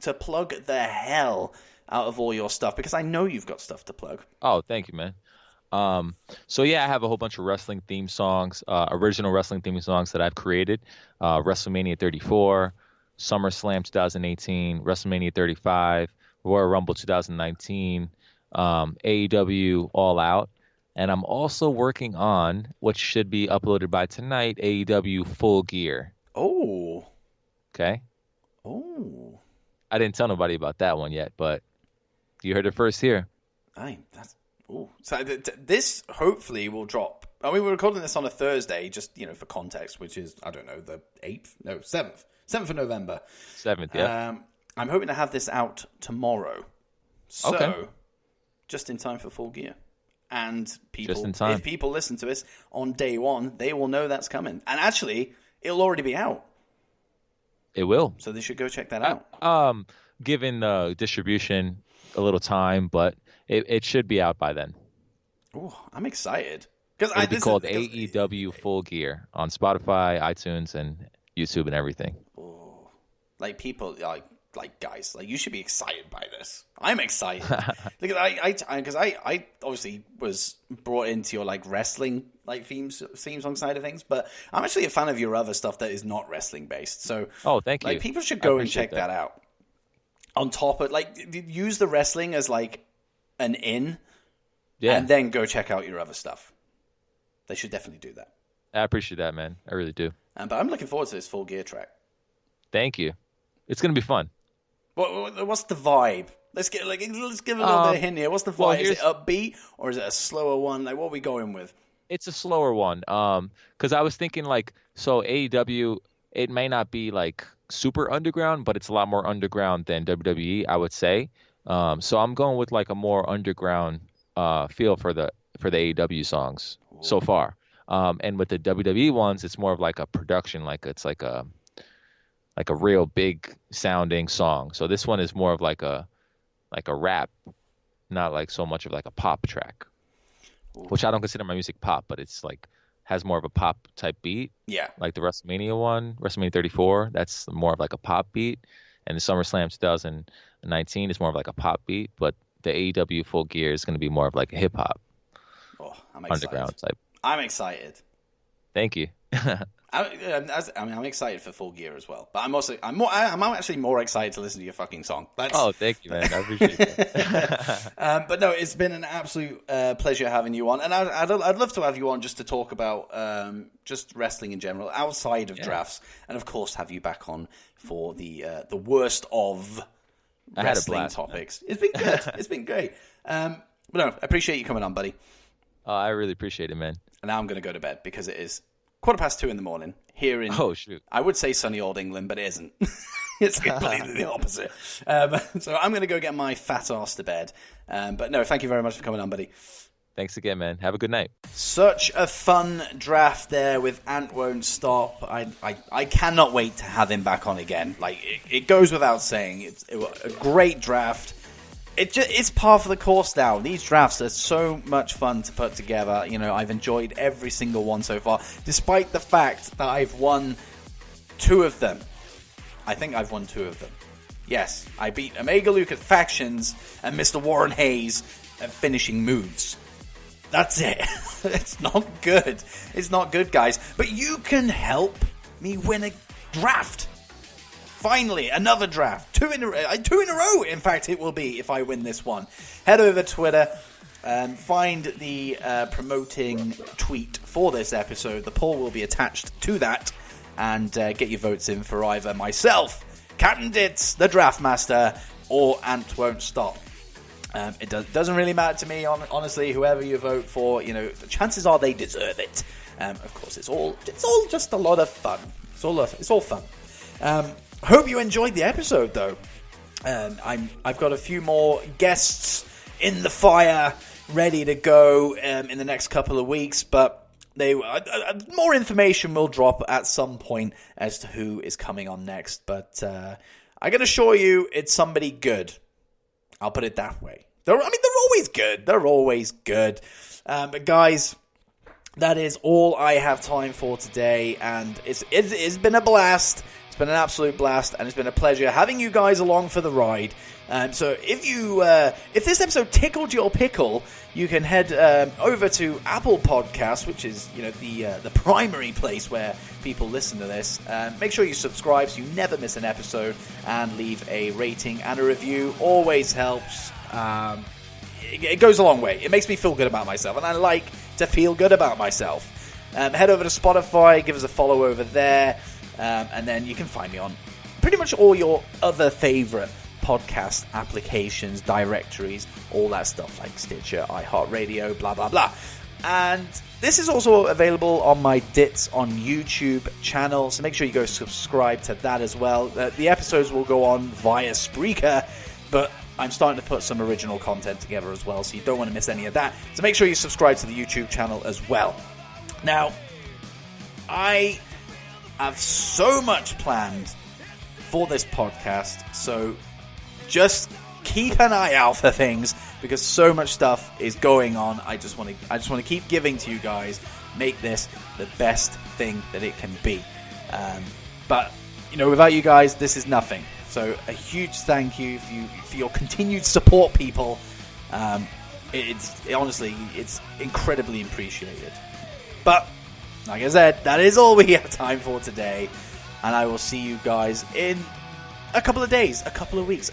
B: to plug the hell out of all your stuff, because I know you've got stuff to plug.
C: Oh, thank you, man. So yeah, I have a whole bunch of wrestling theme songs, original wrestling theme songs that I've created. WrestleMania 34, SummerSlam 2018, WrestleMania 35, Royal Rumble 2019, AEW All Out. And I'm also working on what should be uploaded by tonight, AEW Full Gear.
B: Oh.
C: Okay?
B: Oh.
C: I didn't tell nobody about that one yet, but you heard it first here.
B: So this hopefully will drop. I mean, we're recording this on a Thursday, just, for context, which is, I don't know, the 8th? No, 7th. 7th of November.
C: 7th, yeah.
B: I'm hoping to have this out tomorrow. So,
C: okay.
B: Just in time for Full Gear. And
C: just in time.
B: If people listen to us on day one, they will know that's coming. And actually, it'll already be out.
C: It will.
B: So they should go check that out.
C: Given the distribution a little time, but it should be out by then.
B: Oh, I'm excited.
C: It'll be called AEW Full Gear on Spotify, iTunes, and YouTube and everything.
B: Oh, like people, like guys, like you should be excited by this. I'm excited because I obviously was brought into your like wrestling like theme song side of things, but I'm actually a fan of your other stuff that is not wrestling based. So
C: thank you.
B: Like people should go and check that out. On top of use the wrestling as like an in, and then go check out your other stuff. They should definitely do that.
C: I appreciate that, man. I really do.
B: But I'm looking forward to this Full Gear track.
C: Thank you. It's gonna be fun.
B: What's the vibe? Let's give a little bit of a hint here. What's the vibe? Is it upbeat or is it a slower one? Like, what are we going with?
C: It's a slower one. Because I was thinking so AEW, it may not be like super underground, but it's a lot more underground than WWE, I would say. So I'm going with like a more underground feel for the AEW songs so far. And with the WWE ones, it's more of like a production, it's like a real big sounding song. So this one is more of like a rap, not like so much of like a pop track, which I don't consider my music pop, but it's like has more of a pop type beat.
B: Yeah.
C: Like the WrestleMania one, WrestleMania 34, that's more of like a pop beat. And the SummerSlam 2019 is more of like a pop beat, but the AEW Full Gear is going to be more of like a hip hop.
B: Oh, I'm excited.
C: Underground type.
B: I'm excited.
C: Thank you.
B: I'm excited for Full Gear as well, but I'm actually more excited to listen to your fucking song.
C: Thank you, man. I appreciate it.
B: But no, it's been an absolute pleasure having you on, and I'd love to have you on just to talk about just wrestling in general outside of drafts, and of course have you back on for the worst of wrestling topics. Man. It's been good. It's been great. But no, I appreciate you coming on, buddy.
C: I really appreciate it, man.
B: And now I'm going to go to bed because it is 2:15 in the morning here in, I would say sunny old England, but it isn't. It's completely the opposite. So I'm going to go get my fat ass to bed. But no, thank you very much for coming on, buddy.
C: Thanks again, man. Have a good night.
B: Such a fun draft there with ANTwontstop. I cannot wait to have him back on again. Like it goes without saying, it was a great draft. It's par for the course now. These drafts are so much fun to put together. I've enjoyed every single one so far, despite the fact that I've won 2 of them. I think I've won 2 of them. Yes, I beat Omega Luke at Factions and Mr. Warren Hayes at Finishing Moves. That's it. It's not good. It's not good, guys. But you can help me win a draft. Finally, another draft. 2 in a row, in fact, it will be if I win this one. Head over to Twitter and find the promoting tweet for this episode. The poll will be attached to that. And get your votes in for either myself, Captain Dits, the Draft Master, or ANTwontstop. It doesn't really matter to me, honestly. Whoever you vote for, the chances are they deserve it. Of course, it's all just a lot of fun. It's all fun. hope you enjoyed the episode, though. I've got a few more guests in the fire ready to go in the next couple of weeks, but more information will drop at some point as to who is coming on next. But I can assure you it's somebody good. I'll put it that way. They're always good. They're always good. But guys, that is all I have time for today, and it's been a blast. It's been an absolute blast, and it's been a pleasure having you guys along for the ride. So if this episode tickled your pickle, you can head over to Apple Podcasts, which is the primary place where people listen to this. Make sure you subscribe so you never miss an episode, and leave a rating and a review. Always helps. It goes a long way. It makes me feel good about myself, and I like to feel good about myself. Head over to Spotify, give us a follow over there, and then you can find me on pretty much all your other favorite podcast applications, directories, all that stuff like Stitcher, iHeartRadio, blah blah blah. And this is also available on my Dits on YouTube channel, so make sure you go subscribe to that as well. The episodes will go on via Spreaker, but I'm starting to put some original content together as well, so you don't want to miss any of that. So make sure you subscribe to the YouTube channel as well. Now, I have so much planned for this podcast, so just keep an eye out for things, because so much stuff is going on. I just want to keep giving to you guys, make this the best thing that it can be. But without you guys, this is nothing. So a huge thank you for your continued support, people. It's incredibly appreciated. But like I said, that is all we have time for today, and I will see you guys in a couple of days, a couple of weeks,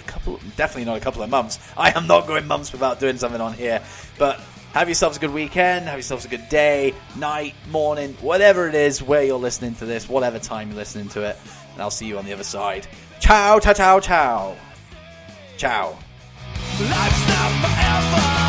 B: definitely not a couple of months. I am not going months without doing something on here. But have yourselves a good weekend, have yourselves a good day, night, morning, whatever it is where you're listening to this, whatever time you're listening to it, and I'll see you on the other side. Ciao, ciao, ciao, ciao. Ciao.
D: Life's not forever.